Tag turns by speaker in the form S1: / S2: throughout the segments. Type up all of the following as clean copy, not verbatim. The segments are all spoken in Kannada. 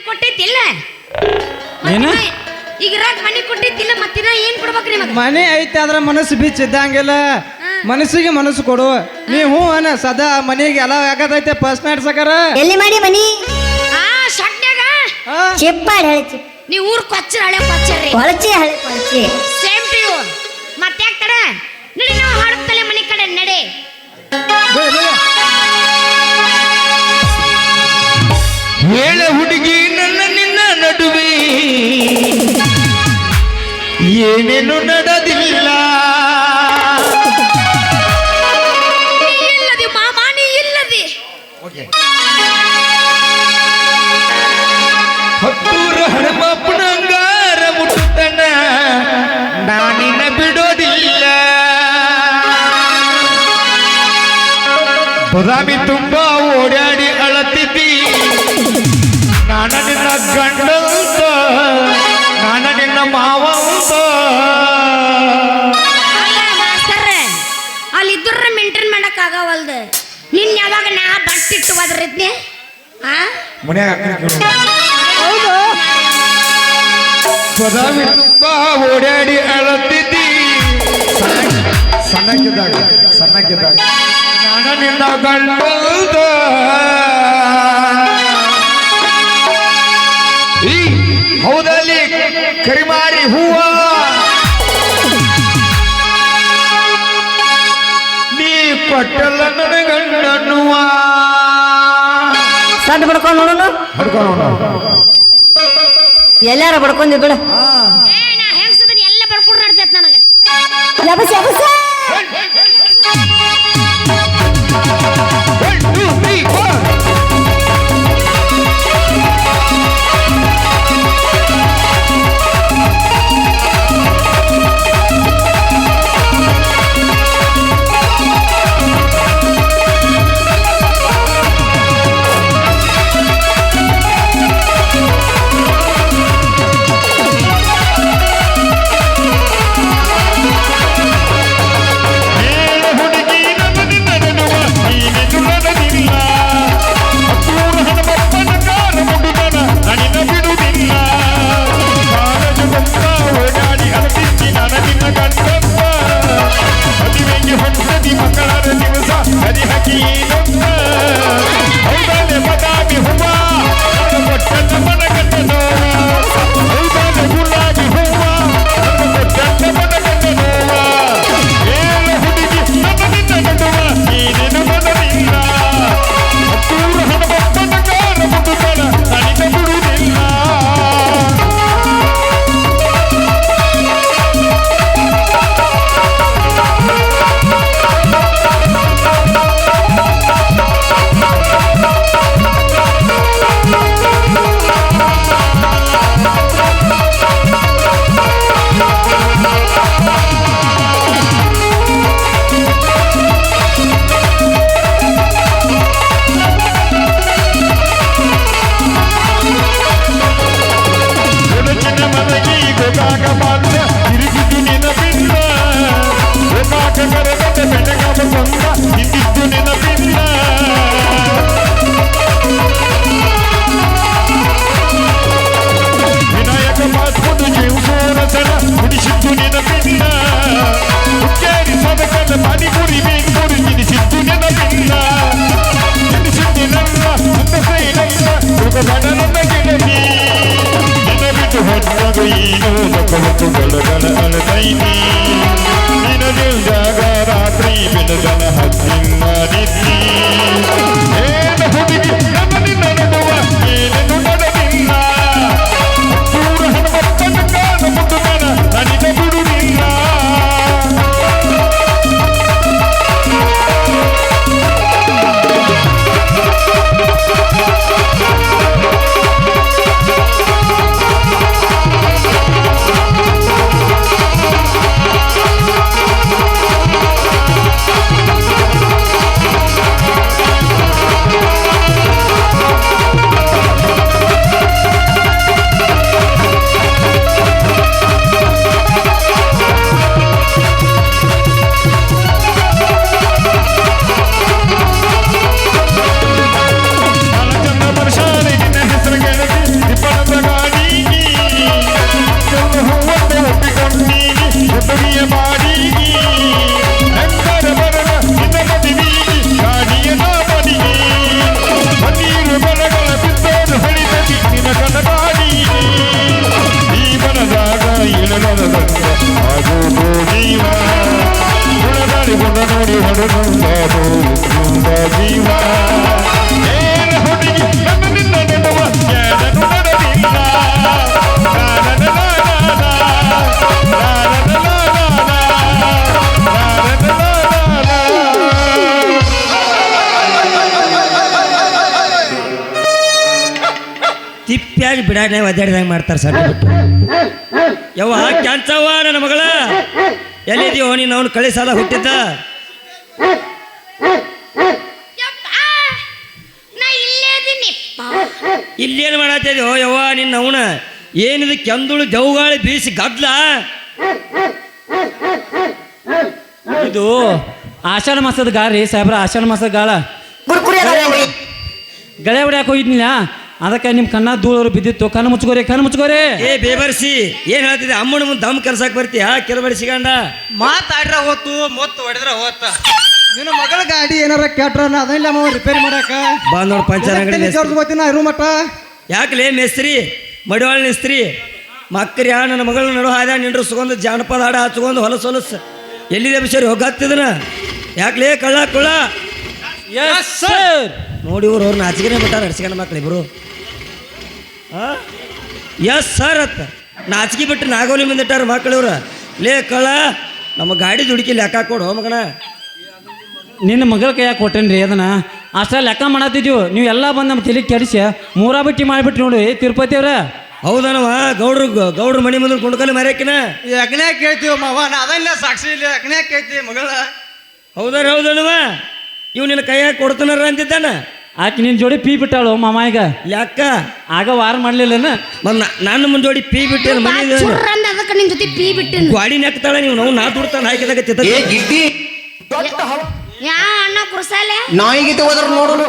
S1: ಕೊಟ್ಟಿತ್ತಿಲ್ಲ
S2: ಏನ
S1: ಈಗ ಇರಾಕ್ ಮನೆ ಕೊಟ್ಟಿತ್ತಿಲ್ಲ ಮತ್ತಿನ ಏನ್ ಕೊಡ್ಬೇಕು ನಿಮಗೆ
S2: ಮನೆ ಐತೆ ಆದ್ರೆ ಮನಸ್ಸು ಬಿಚ್ಚಿದ್ದಂಗಿಲ್ಲ ಮನಸ್ಸಿಗೆ ಮನಸ್ಸು ಕೊಡು ನೀ ಹ್ಞೂ ಅನ ಸದಾ ಮನೆಗೆ ಎಲ್ಲ ಆಗತೈತೆ ಫಸ್ಟ್ ನೈಟ್ ಸಕರ
S3: ಎಲ್ಲಿ ಮಾಡಿ ಮನಿ
S1: ಆ ಶಟ್ನ್ಯಾಗ
S3: ಚಿಪ್ಪಾಡಿ ಹಳೆ ಚಿಪ್
S1: ನೀ ಊರ್ ಕೊಚ್ಚರ ಹಳೆ ಕೊಚ್ಚರಿ
S3: ಕೊಳಚಿ ಹಳೆ ಕೊಳಚಿ
S1: ಸೇಮ್ ಟು ಯು ಮತ್ತೆ ಯಾಕೆ ತಡ ನಡಿ ನಾವು ಹಾಡುತ್ತಲೆ ಮನೆ ಕಡೆ ನಡೆ
S4: ಹೇಳ ಹುಡುಗಿ ನನ್ನ ನಿನ್ನ ನಡುವೆ ಏನೇನು ನಡೆದಿಲ್ಲ
S1: ಇಲ್ಲದಿ ಮಾಮಾ ನೀ ಇಲ್ಲದಿ
S4: ಹತ್ತೂರ ಹಣಮಪ್ಪನ ಅಂಗಾರ ಮುಟ್ಟುತ್ತನ ನಾನಿನ ಬಿಡೋದಿಲ್ಲ ಬದಾಮಿ ತುಂಬಾ ಓಡಾಡಿ ಅಳತಿದ್ದಿ ನಾನ ನಿನ್ನ ಗಂಡಂತ ನಾನ ನಿನ್ನ ಮಾವಂತ
S1: ಅಲ್ಲ ಮಾಸ್ತರ್ ಅಲ್ಲಿ ಇದ್ರ ಮೇಂಟೈನ್ ಮಾಡಕ್ ಆಗವಲ್ದು ನಿನ್ ಯಾವಾಗ ನಾ ಬಟ್ಟಿಟ್ಟು ಹೋದ್ರಿದ್ನೆ ಆ
S4: ಬದಾಮಿ ತುಂಬಾ ಓಡಾಡಿ ಅಳತಿದ್ದಿ ಸಣ್ಣಕ್ಕಿದ್ದಾಗ ನಾನ ನಿನ್ನ ಗಂಡಂತ ಹೌದಲ್ಲಿ ಕರಿಮಾರಿ ಹೂವ ನೀ ಕೊಟ್ಟಲ್ಲ ನನ್ನ ಗಂಡನ್ನುವ
S3: ಸಡ್ ಬಡ್ಕೊಂಡು ನೋಡೋಣ ಎಲ್ಲಾರ ಬಡ್ಕೊಂಡಿ ಬಿಡ
S1: ಏ ನಾ ಹೆಂಗಸದನ್ ಎಲ್ಲ ಬರ್ಕೊಂಡು ನಡ್ತೈತ್ ನನಗೆ
S3: ಯಬಸ ಯಬಸ ರಾತ್ರಿ ಬಿಡದನ ಹತ್ತಿನ ನಿದ್ದಿ ಏನು ಹುಡುಗಿ ನನ್ನ ನಡುವ ಏನೇನು ನಡೆದಿಲ್ಲ ದೂರ ಹನುಮಪ್ಪನ ಕಾಲ ಮುಟ್ಟುದನ ನನಗೆ ಬಿಡುವುದಿಲ್ಲ ನಡೆದುಂಬಾದು ತುಂಬ ಜೀವ ಏನು ಹುಡುಗಿ ನನ್ನ ನಿನ್ನ ನಡುವ ಏನನ್ನು ನಡೆದಿಲ್ಲ
S5: ತಿಪ್ಪಿಯಾಗಿ ಬಿಡಾನೆ ಒದ್ದಾಡಿದಂಗೆ ಮಾಡ್ತಾರೆ ಸಣ್ಣ ಬಿಟ್ಟು ಯವ್ವ ಕ್ಯಾನ್ಸವ್ವ ನನ್ನ ಮಗಳ ಎಲ್ಲಿದೀವೋ ನೀನು ಅವನು ಕಳಿ ಸಾಲ ಹುಟ್ಟಿದ್ದ
S1: ನಾ ಇಲ್ಲೇ ಇದೀನಿ
S5: ಇಲ್ಲೇನು ಮಾಡತ್ತಿದ್ಯೋ ಯವ್ವ ನಿನ್ನ ಅವನ ಏನಿದು ಕೆಂದುಳು ದೆವ್ಗಾಳಿ ಬೀಸಿ ಗದ್ಲ
S2: ಇದು ಆಷಾಢ ಮಾಸದ ಗಾಳಿ ಸಾಹೇಬ್ರ ಆಷಾಢ ಮಾಸದ ಗಾಳ ಗಳೆ ಹೊಡ್ಯಾಕ ಹೋಗಿದ್ನಿಲ್ಲ ಅದಕ್ಕೆ ನಿಮ್ಮ ಕಣ್ಣ ಧೂಳರು ಬಿದ್ದಿತ್ತು ಕಣ್ಣು ಮುಚ್ಕೋರಿ
S5: ಏ ಬೇಬರ್ಸಿ ಏನ್ ಹೇಳ್ತಿದ್ದೆ ಅಮ್ಮನ ಮುಂದೆ ದಮ್ ಕರ್ಸಕ್ ಬರ್ತೀಯಾ ಕೆಲಬಡಿ ಸಿಗಂಡ
S2: ಮಾತಾಡ್ರ ಹೋತು ಮೊತ್ತು ಹೊಡೆದ್ರ ಹೋತ ನಿನ್ನ ಮಗಳ ಗಾಡಿ ಏನಾರ ಕೆಟ್ರ ಅದೆಲ್ಲ ರಿಪೇರಿ ಮಾಡಾಕ
S5: ಬಾ ನೋಡ್ ಪಂಚರ್ ಅಂಗಡಿ
S2: ಗೊತ್ತಿನ ಇರು ಮಟ್ಟ
S5: ಯಾಕಲೇ ಮೇಸ್ತ್ರಿ ಮಡಿವಾಳ ಮೇಸ್ತ್ರಿ ಮಕ್ಕರಿ ನನ್ನ ಮಗಳ ನಡು ಹಾದ ನಿಂಡ್ರು ಸುಗೊಂದು ಜಾನಪದ ಹಾಡ ಹಚ್ಕೊಂಡು ಹೊಲಸು ಎಲ್ಲಿದೆ ಬಿಷರಿ ಹೋಗತ್ತಿದನ ಯಾಕಲೇ ಕಳ್ಳ ಕುಳ್ಳ ನೋಡಿ ಇವ್ರು ಅವ್ರು ನಾಚಿಗೆನೆ ಬಿಟ್ಟಾರ ನಡ್ಸಿಕೊಂಡ ಮಕ್ಳು ಇಬ್ರು ಎಸ್ ಸರ್ ಅತ್ತ ನಾಚಿಕೆ ಬಿಟ್ಟು ನಾಗೋಲಿ ಮುಂದಿಟ್ಟಾರ ಮಕ್ಳು ಇವ್ರು ಲೇ ಕಳ್ಳ ನಮ್ಮ ಗಾಡಿ ದುಡುಕಿ ಲೆಕ್ಕ ಕೊಡು ಮಗನ
S2: ನಿನ್ನ ಮಗಳ ಕೈಯಾಗ ಕೊಟ್ಟೇನ್ರಿ ಅದನ್ನ ಅಷ್ಟ ಲೆಕ್ಕ ಮಾಡತ್ತಿದ್ವು ನೀವು ಎಲ್ಲ ಬಂದು ನಮ್ಮ ತಲೆ ಕೆಡಿಸಿ ಮೂರಾ ಬಿಟ್ಟಿ ಮಾಡಿಬಿಟ್ಟು ನೋಡಿ ತಿರುಪತಿ ಅವ್ರ
S5: ಹೌದನವ ಗೌಡ್ರ ಮನೆ ಮುಂದೆ ಕುಂಡ್ಕಲ್ಲಿ ಮರ್ಯಾಕಿನ
S2: ಯಜ್ಞ ಕೇಳ್ತೀವಿ ಮಾವ ನಾ ಅದನ್ನ ಸಾಕ್ಷಿ ಇಲ್ಲ ಯಜ್ಞ ಕೇಳ್ತೀವಿ ಮಗಳ
S5: ಹೌದನವ ಇವ್ ನಿನ್ನ ಕೈಯಾಗ ಕೊಡ್ತಾನಾರ ಅಂತಿದ್ದಾನ
S2: ಆಕೆ ನಿನ್ನ ಜೋಡಿ ಪೀ ಬಿಟ್ಟಾಳು ಮಾಮ ಈಗ
S5: ಯಾಕ
S2: ಆಗ ವಾರ ಮಾಡ್ಲಿಲ್ಲನ
S5: ನನ್ನ ಮುಂದೋಡಿ ಪೀ ಬಿಟ್ಟೇನು ಮನೆ
S1: ಅದಕ್ಕೆ ನಿನ್ ಜೊತೆ ಪೀ ಬಿಟ್ಟಿನ
S5: ಗಾಡಿ ನೆಕ್ತಾಳ ನೀವು ನಾವು ನಾ ದುಡ್ತಾನ ಹಾಕಿದಾಗ
S1: ಯಾ ಅಣ್ಣ ಕುರ್ಸಾಲೆ
S4: ನಾಯಿಗಿತೆ ಹೋದ್ರ ನೋಡೋನು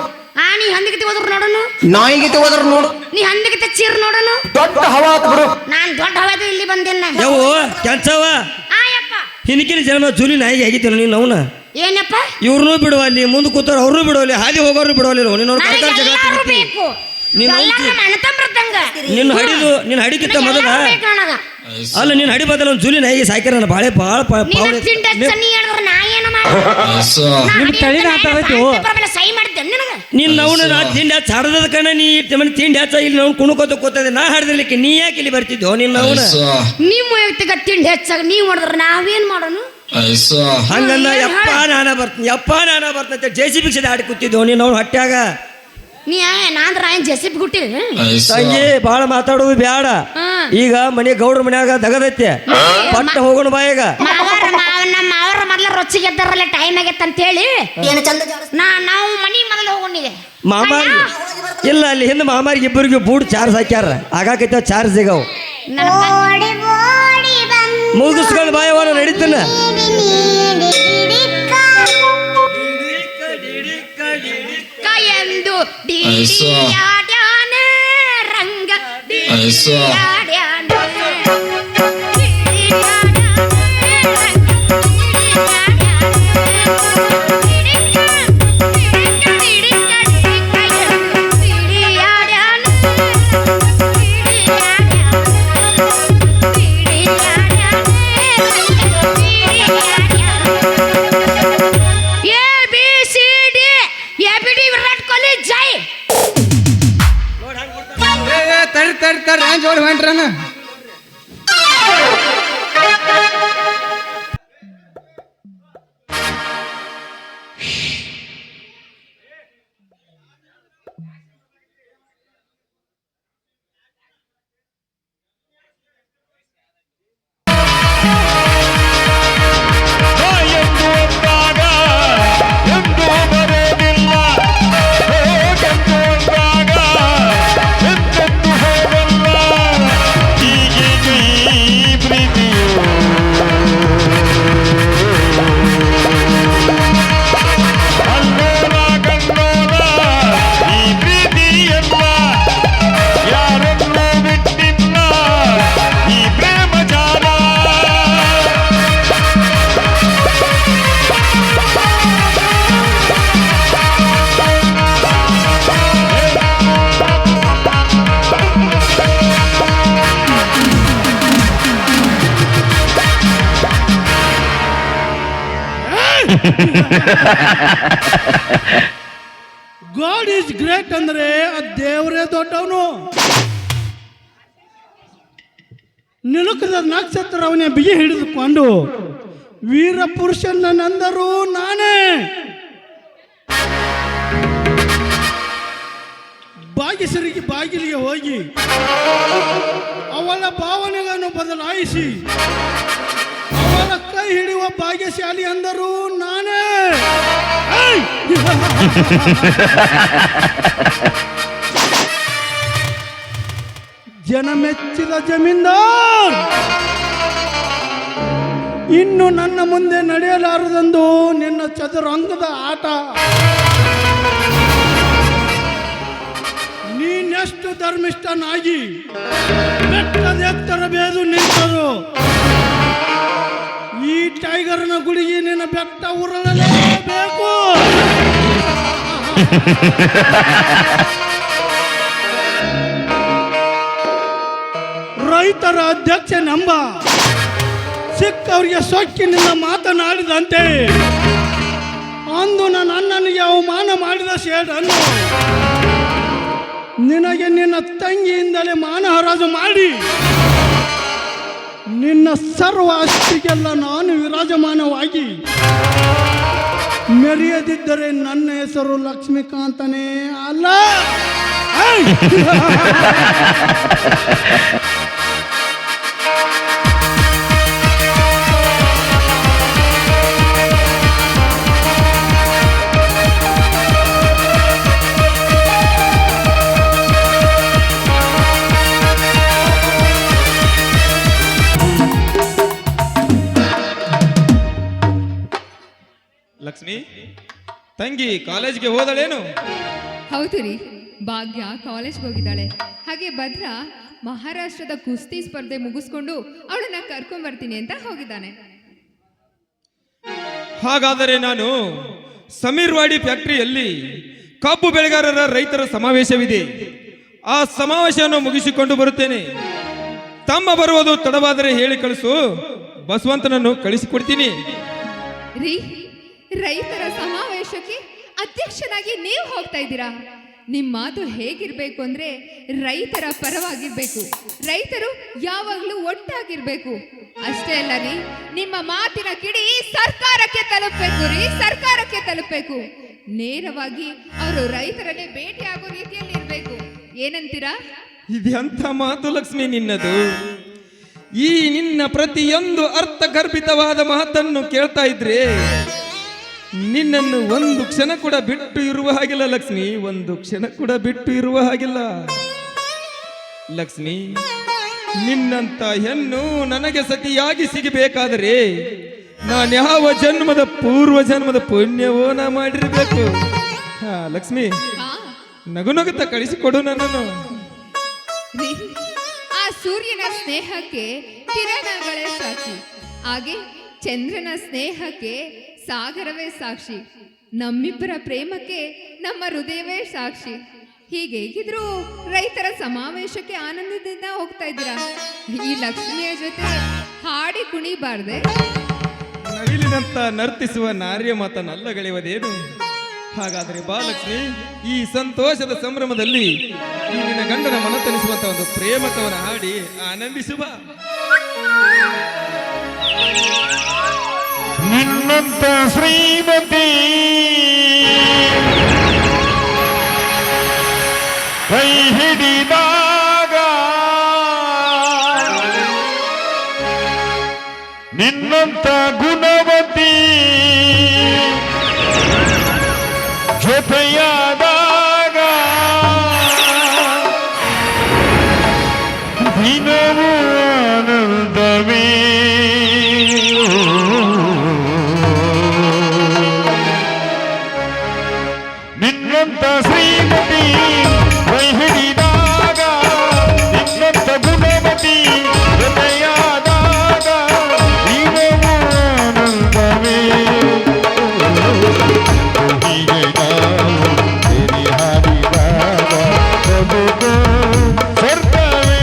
S1: ನೀ ಹಂದಿಗಿತಿ ಹೋದ್ರು ನೋಡೋನು
S4: ನಾಯಿಗಿತೆ ಹೋದ್ರ ನೋಡು
S1: ನೀ ಹಂದಿಗಿತ ಚೀರ್ ನೋಡೋನು
S4: ದೊಡ್ಡ ಹವಾ ಆತು ಬಿಡು
S1: ನಾನ್ ದೊಡ್ಡ ಹವಾದ ಇಲ್ಲಿ ಬಂದೇನ
S5: ಯಾವ ಕೆಲ್ಸವ
S1: ಆಯಪ್ಪ
S5: ಹಿಂದಿನ ಜನ್ಮ ಜೂಲಿ ನಾಯಿಗೆ ಆಗಿದ್ದೇನೆ ನೀನು ಅವನ
S1: ಏನಪ್ಪ
S5: ಇವ್ರನ್ನೂ ಬಿಡುವಲ್ಲಿ ಮುಂದೆ ಕೂತಾರ ಅವ್ರನ್ನೂ ಬಿಡುವಲ್ಲಿ ಹಾದಿ ಹೋಗೋರು ಬಿಡುವಲ್ಲಿ ನೀನು
S1: ನನಗೆ ಎಲ್ಲಾರು ಬೇಕು ಎಲ್ಲಾರು ನಮ್ಮ ಅಣ್ಣ ತಮ್ಮರದಂಗ
S5: ನಿನ್ನ ಹಡಿಕಿತ್ತ ಮೊದಲ
S1: ಬೇಕು ನನಗ
S5: ಅಲ್ಲ ನೀನು ಹಡಿ ಬದಲ ಒಂದು ಜೂಲಿ ನಾಯಿಗೆ ಸಾಕ್ಯಾರ ನನ್ನ ಬಾಳೆ ಭಾಳ
S1: ನೀನು ತಿಂಡ ನೀ ಹೇಳಿದ್ರೆ ನಾ ಏನು
S2: ನಿಮ್ ತಳಿನ
S1: ಮಾಡಿ ಸೈ ಮಾಡಿದ್ದೆ ನನಗ
S5: ನಿನ್ನ ಅವನು ನಾ ತಿಂಡಿ ಹಚ್ಚ ಹಾಡದ ಕಣ ನೀ ತಿಂಡಿ ಹಚ್ಚ ಇಲ್ಲಿ ನಾವು ಕುಣ್ಕೋತ ಕೂತದೆ ನಾ ಹಾಡ್ದಿರ್ಲಿಕ್ಕೆ ನೀ ಯಾಕೆ ಇಲ್ಲಿ ಬರ್ತಿದ್ದೋ ನಿನ್ನ ಅವನ
S1: ನಿಮ್ಮ ವ್ಯಕ್ತಿಗ ತಿಂಡಿ ಹೆಚ್ಚಾಗ ನೀವ್ ಮಾಡಿದ್ರೆ ನಾವೇನ್ ಮಾಡೋನು
S5: ಹಂಗಂದ ಯಪ್ಪ ನಾನ ಬರ್ತೀನಿ JCB ಆಡಿ ಕೂತಿದ್ದೋ ನೀನು ಅವ್ನು ಹೊಟ್ಯಾಗ
S1: ನೀ ನಾಂದ್ರ ಜೆಸಿಬಿ ಹುಟ್ಟಿ
S5: ತಂಗಿ ಭಾಳ ಮಾತಾಡೋದು ಬ್ಯಾಡ ಈಗ ಮನೆ ಗೌಡ್ರ ಮನ್ಯಾಗ ದಗದೈತೆ ಪಟ್ಟ ಹೋಗೋಣ ಬಾ ಈಗ
S1: ನಮ್ಮ ಅವರ ಮೊದಲ ರೊಚ್ಚಿಗೆ ಎದ್ದಾರಲ್ಲ ಟೈಮ್ ಆಗೈತೆ ಅಂತ ಹೇಳಿ ನಾವು ಮನಿ ಮೊದಲು ಹೋಗೋಣಿಗೆ
S5: ಮಾಮಾರಿ ಇಲ್ಲ ಅಲ್ಲಿ ಹಿಂದೆ ಮಾಮಾರಿಗೆ ಇಬ್ಬರಿಗೆ ಬೂಟ್ ಚಾರ್ಜ್ ಹಾಕ್ಯಾರ ಆಗಾಕೈತ ಚಾರ್ಜ್ ಸಿಗವು ಮುಗಿಸ್ಕೊಂಡು ಬಾಯವಾರ ನಡೀತಾನ
S1: ಎಂದು ರಂಗ
S2: ತಡಿ ಜೋಡಿ ಹೊಂಟ್ರನ
S3: ಪ್ರೀತಿ
S6: ಗಾಡ್ ಈಸ್ ಗ್ರೇಟ್ ಅಂದ್ರೆ ಆ ದೇವರೇ ದೊಡ್ಡವನು. ನಿಲುಕದ ನಕ್ಷತ್ರ ಅವನೇ ಬಿಗಿ ಹಿಡಿದುಕೊಂಡು ವೀರ ಪುರುಷನಂದರು ನಾನೇ. ಬಾಗಿಸರಿಗೆ ಬಾಗಿಲಿಗೆ ಹೋಗಿ ಅವಳ ಭಾವನೆಗಳನ್ನು ಬದಲಾಯಿಸಿ ಅವಳ ಕೈ ಹಿಡಿಯುವ ಭಾಗ್ಯಶಾಲಿ ಅಂದರು ನಾನೇ. ಏಯ್! ಜನ ಮೆಚ್ಚಿದ ಜಮೀನ್ದಾರ್ ಇನ್ನು ನನ್ನ ಮುಂದೆ ನಡೆಯಲಾರದೆಂದು ನಿನ್ನ ಚದುರಂಗದ ಆಟ. ನೀನೆಷ್ಟು ಧರ್ಮಿಷ್ಠನಾಗಿ ಬೆಟ್ಟದೆತ್ತರ ಬೇದು ನಿಂತರು ಈ ಟೈಗರ್ನ ಗುಡಿಗೆ ನಿನ್ನ ಬೆಟ್ಟ ಉರುಳಲೇಬೇಕು. ರೈತರ ಅಧ್ಯಕ್ಷನೆಂಬ ಸಿಕ್ಕವರಿಗೆ ಸೊಕ್ಕಿನಿಂದ ಮಾತನಾಡಿದಂತೆ ಅಂದು ನನ್ನ ಅಣ್ಣನಿಗೆ ಅವಮಾನ ಮಾಡಿದ ಸೇಡನ್ನು ನಿನಗೆ ನಿನ್ನ ತಂಗಿಯಿಂದಲೇ ಮಾನಹರಾಜು ಮಾಡಿ ನಿನ್ನ ಸರ್ವ ಆಸ್ತಿಗೆಲ್ಲ ನಾನು ವಿರಾಜಮಾನವಾಗಿ ಮೆರೆಯದಿದ್ದರೆ ನನ್ನ ಹೆಸರು ಲಕ್ಷ್ಮೀಕಾಂತನೇ ಅಲ್ಲ.
S7: ಲಕ್ಷ್ಮಿ ತಂಗಿ ಕಾಲೇಜ್ಗೆ ಹೋದಳೇನು?
S8: ಹೌದು ರೀ, ಭಾಗ್ಯ ಕಾಲೇಜ್ಗೆ ಹೋಗಿದ್ದಾಳೆ. ಹಾಗೆ ಭದ್ರ ಮಹಾರಾಷ್ಟ್ರದ ಕುಸ್ತಿ ಸ್ಪರ್ಧೆ ಮುಗಿಸ್ಕೊಂಡು ಅವಳನ್ನ ಕರ್ಕೊಂಡ್ಬರ್ತೀನಿ ಅಂತ ಹೋಗಿದ್ದಾನೆ.
S7: ಹಾಗಾದರೆ ನಾನು ಸಮೀರ್ವಾಡಿ ಫ್ಯಾಕ್ಟರಿಯಲ್ಲಿ ಕಬ್ಬು ಬೆಳೆಗಾರರ ರೈತರ ಸಮಾವೇಶವಿದೆ. ಆ ಸಮಾವೇಶವನ್ನು ಮುಗಿಸಿಕೊಂಡು ಬರುತ್ತೇನೆ. ತಮ್ಮ ಬರುವುದು ತಡವಾದರೆ ಹೇಳಿ ಕಳಿಸು, ಬಸವಂತನನ್ನು ಕಳಿಸಿಕೊಡ್ತೀನಿ.
S8: ರೀ, ರೈತರ ಸಮಾವೇಶಕ್ಕೆ ಅಧ್ಯಕ್ಷನಾಗಿ ನೀವು ಹೋಗ್ತಾ ಇದ್ದೀರಾ? ನಿಮ್ಮ ಮಾತು ಹೇಗಿರ್ಬೇಕು ಅಂದ್ರೆ ರೈತರ ಪರವಾಗಿರ್ಬೇಕು, ರೈತರು ಯಾವಾಗಲೂ ಒಟ್ಟಾಗಿರ್ಬೇಕು. ಅಷ್ಟೇ ಅಲ್ಲ ರೀ, ನಿಮ್ಮ ಮಾತಿನ ಕಿಡಿ ಸರ್ಕಾರಕ್ಕೆ ತಲುಪಬೇಕು ರೀ, ಸರ್ಕಾರಕ್ಕೆ ತಲುಪಬೇಕು. ನೇರವಾಗಿ ಅವರು ರೈತರನ್ನೇ ಭೇಟಿ ಆಗೋ ರೀತಿಯಲ್ಲಿ ಇರಬೇಕು. ಏನಂತೀರಾ?
S7: ಇದೆಂಥ ಮಾತು ಲಕ್ಷ್ಮಿ ನಿನ್ನದು. ಈ ನಿನ್ನ ಪ್ರತಿಯೊಂದು ಅರ್ಥಗರ್ಭಿತವಾದ ಮಾತನ್ನು ಕೇಳ್ತಾ ಇದ್ರೆ ನಿನ್ನನ್ನು ಒಂದು ಕ್ಷಣ ಕೂಡ ಬಿಟ್ಟು ಇರುವ ಹಾಗಿಲ್ಲ ಲಕ್ಷ್ಮಿ, ಒಂದು ಕ್ಷಣ ಕೂಡ ಬಿಟ್ಟು ಇರುವ ಹಾಗಿಲ್ಲ ಲಕ್ಷ್ಮಿ. ನಿನ್ನಂತ ಹೆಣ್ಣು ನನಗೆ ಸತಿಯಾಗಿ ಸಿಗಬೇಕಾದರೆ ನಾನು ಯಾವ ಜನ್ಮದ ಪೂರ್ವ ಜನ್ಮದ ಪುಣ್ಯವೋ ನಾ ಮಾಡಿರ್ಬೇಕು. ಹಾ ಲಕ್ಷ್ಮಿ, ನಗು ನಗುತ್ತಾ ಕಳಿಸಿಕೊಡು ನನ್ನನ್ನು.
S8: ಆ ಸೂರ್ಯನ ಸ್ನೇಹಕ್ಕೆ ಕಿರಣಗಳೇ ಸಾಕ್ಷಿ, ಹಾಗೆ ಚಂದ್ರನ ಸ್ನೇಹಕ್ಕೆ ಸಾಗರವೇ ಸಾಕ್ಷಿ, ನಮ್ಮಿಬ್ಬರ ಪ್ರೇಮಕ್ಕೆ ನಮ್ಮ ಹೃದಯವೇ ಸಾಕ್ಷಿ. ಹೀಗೇಗಿದ್ರು ರೈತರ ಸಮಾವೇಶಕ್ಕೆ ಆನಂದದಿಂದ ಹೋಗ್ತಾ ಇದ್ದೀರಾ. ಈ ಲಕ್ಷ್ಮಿಯ ಜೊತೆ ಹಾಡಿ ಕುಣಿಬಾರ್ದೆ?
S7: ನವಿಲಿನಂತ ನರ್ತಿಸುವ ನಾರ್ಯ ಮಾತನ್ನಲ್ಲಗಳೆಯುವುದೇನು? ಹಾಗಾದರೆ ಬಾ ಲಕ್ಷ್ಮಿ, ಈ ಸಂತೋಷದ ಸಂಭ್ರಮದಲ್ಲಿ ಈ ನಿನ್ನ ಗಂಡನ ಮನತನಿಸುವಂತ ಒಂದು ಪ್ರೇಮಕವನ ಹಾಡಿ ಆನಂದಿಸುವ.
S3: ನಿನ್ನಂತ ಶ್ರೀಮತಿ ಕೈ ಹಿಡಿದಾಗ ನಿನ್ನಂತ ಗುಣವತಿ ಜೊತೆಯಾದಾಗ ದಿನವೂ ಆನಂದವೇ. ನಿನ್ನಂತ ಶ್ರೀಮತಿ ಕೈ ಹಿಡಿದಾಗ ನಿನ್ನಂತ ಗುಣವತಿ ಜೊತೆಯಾದಾಗ ದಿನವೂ ಆನಂದವೇ. ಹೀಗೆ ನಾವು ತೆರೆ ಹಾಡಿದಾಗ ಬದುಕು ಸ್ವರ್ಗವೇ.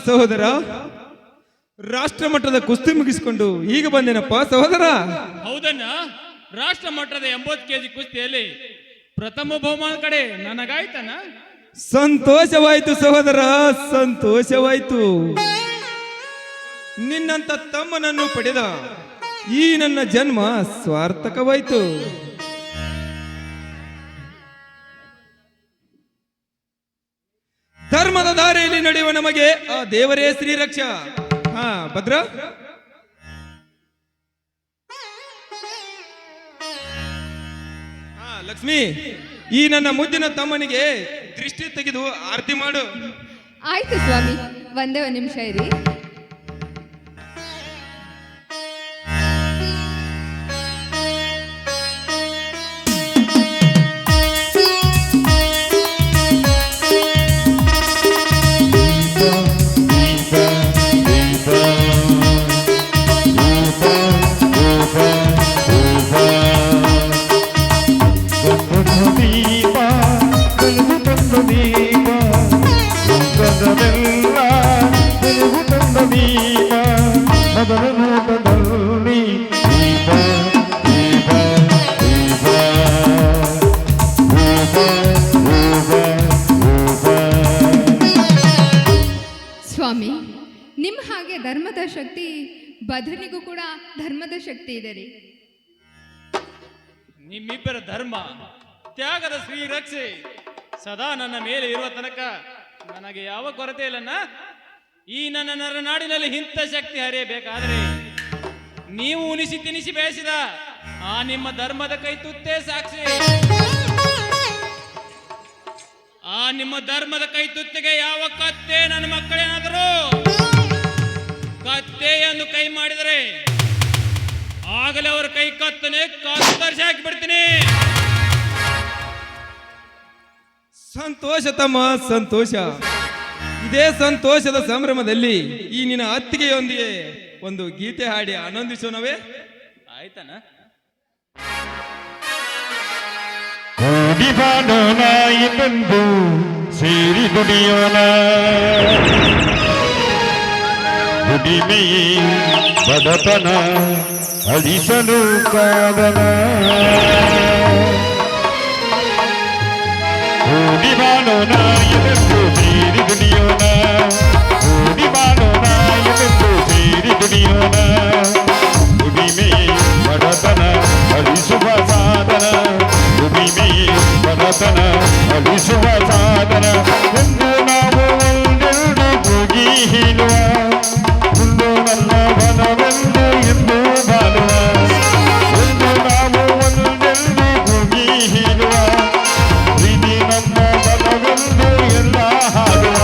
S7: ಸಹೋದರ, ರಾಷ್ಟ್ರ ಮಟ್ಟದ ಕುಸ್ತಿ ಮುಗಿಸಿಕೊಂಡು ಈಗ ಬಂದೇನಪ್ಪ ಸಹೋದರ.
S9: ಹೌದಣ್ಣ, ರಾಷ್ಟ್ರ ಮಟ್ಟದ 80 ಕೆಜಿ ಕುಸ್ತಿಯಲ್ಲಿ ಪ್ರಥಮ ಬಹುಮಾನ ಕಡೆ ನನಗಾಯ್ತಣ್ಣ.
S7: ಸಂತೋಷವಾಯ್ತು ಸಹೋದರ, ಸಂತೋಷವಾಯ್ತು. ನಿನ್ನಂತ ತಮ್ಮನನ್ನು ಪಡೆದ ಈ ನನ್ನ ಜನ್ಮ ಸಾರ್ಥಕವಾಯ್ತು. ಧರ್ಮದ ದಾರಿಯಲ್ಲಿ ನಡೆಯುವ ನಮಗೆ ಆ ದೇವರೇ ಶ್ರೀರಕ್ಷ. ಹಾ ಭದ್ರ, ಹಾ ಲಕ್ಷ್ಮಿ, ಈ ನನ್ನ ಮುದ್ದಿನ ತಮ್ಮನಿಗೆ ದೃಷ್ಟಿ ತೆಗೆದು ಆರತಿ ಮಾಡು.
S8: ಆಯ್ತು ಸ್ವಾಮಿ, ಒಂದೇ ಒಂದು ನಿಮಿಷ ಇರಿ. ಸ್ವಾಮಿ, ನಿಮ್ಮ ಹಾಗೆ ಧರ್ಮದ ಶಕ್ತಿ ಬದನಿಗೂ ಕೂಡ ಧರ್ಮದ ಶಕ್ತಿ ಇದೆ ರೀ.
S9: ನಿಮ್ಮಿಬ್ಬರ ಧರ್ಮ ತ್ಯಾಗದ ಶ್ರೀರಕ್ಷೆ ಸದಾ ನನ್ನ ಮೇಲೆ ಇರುವ ತನಕ ನನಗೆ ಯಾವ ಕೊರತೆ ಇಲ್ಲಣ್ಣ. ಈ ನನ್ನ ನರನಾಡಿನಲ್ಲಿ ಇಂಥ ಶಕ್ತಿ ಹರಿಯಬೇಕಾದ್ರೆ ನೀವು ಉಣಿಸಿ ತಿನಿಸಿ ಬೇಯಿಸಿದ ಆ ನಿಮ್ಮ ಧರ್ಮದ ಕೈ ತುತ್ತೇ ಸಾಕ್ಷಿ. ಆ ನಿಮ್ಮ ಧರ್ಮದ ಕೈ ತುತ್ತಿಗೆ ಯಾವ ಕತ್ತೆ ನನ್ನ ಮಕ್ಕಳೇನಾದರೂ ಕತ್ತೆಯನ್ನು ಕೈ ಮಾಡಿದರೆ ಆಗಲೇ ಅವರ ಕೈ ಕತ್ತರಿಸಿ ಹಾಕಿ ಬಿಡ್ತೀನಿ.
S7: ಸಂತೋಷ ತಮ್ಮ, ಸಂತೋಷ. ಇದೇ ಸಂತೋಷದ ಸಂಭ್ರಮದಲ್ಲಿ ಈ ನಿನ್ನ ಅತ್ತಿಗೆಯೊಂದಿಗೆ ಒಂದು ಗೀತೆ ಹಾಡಿ ಆನಂದಿಸೋಣವೇ?
S9: ಆಯ್ತಾನ?
S3: ಕೂಡಿ ಬಾಳೋಣ ಇನ್ನೊಂದು ಸೇರಿ ದುಡಿಯೋಣ, ದುಡಿಮೆ ಬಡತನ ಅಳಿಸಲು ಕಾರಣ. ಕೂಡಿ ಬಾಳೋಣ ಇನ್ನೊಂದು ಸೇರಿ ದುಡಿಯೋಣ, ಕೂಡಿ ಬಾಳೋಣ ಇನ್ನೊಂದು ಸೇರಿ ದುಡಿಯೋಣ, ದುಡಿಮೆ ಬಡತನ ಅಳಿಸುವ ಸಾಧನ, ದುಡಿಮೆ ಬಡತನ ಅಳಿಸುವ ಸಾಧನ. ಎಂದು ನಾವು ಒಂದೆರಡು ಹೋಗಿ ಹೇಳುವ, ಒಂದು ನನ್ನ ಬಲವೆಂದು ಎಂದು ಬಾಳುವ. ಎಂದು ನಾವು ಒಂದೆರಡು ಹೋಗಿ ಹೇಳುವ, ಪ್ರೀತಿ ನಮ್ಮ ಬಲವೆಂದು ಎಲ್ಲ ಹಾಡುವ.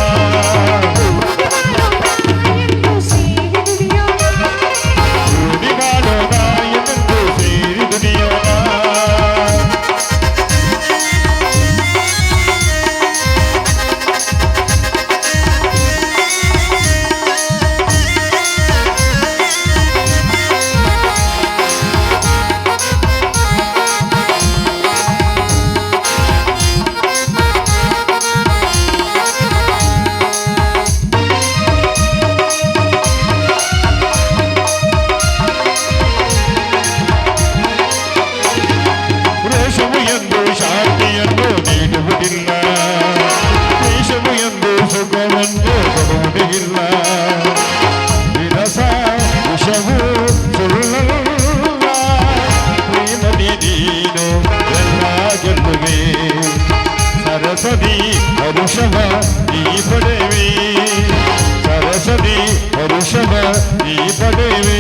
S3: ಕೂಡಿ ಬಾಳೋಣ ಎಂದು ಸೇರಿ ದುಡಿಯೋಣ. ರೋಷವು ಎಂದು ಶಾಂತಿಯನ್ನು ನೀಡುವುದಿಲ್ಲ, ದೇಶವು ಎಂದು ಸುಖವನ್ನು ಕೊಡುವುದೇ ಇಲ್ಲ. ವಿರಸ ವಿಷವು ಸುಳ್ಳಲ್ಲ, ಪ್ರೇಮದಿ ನೀನು ಎಲ್ಲ ಗೆಲ್ಲುವೆ. ಸರಸದಿ ಹರುಷವ ನೀ ಪಡೆವೆ, ಸರಸದಿ ಹರುಷವ ನೀ ಪಡೆವೆ.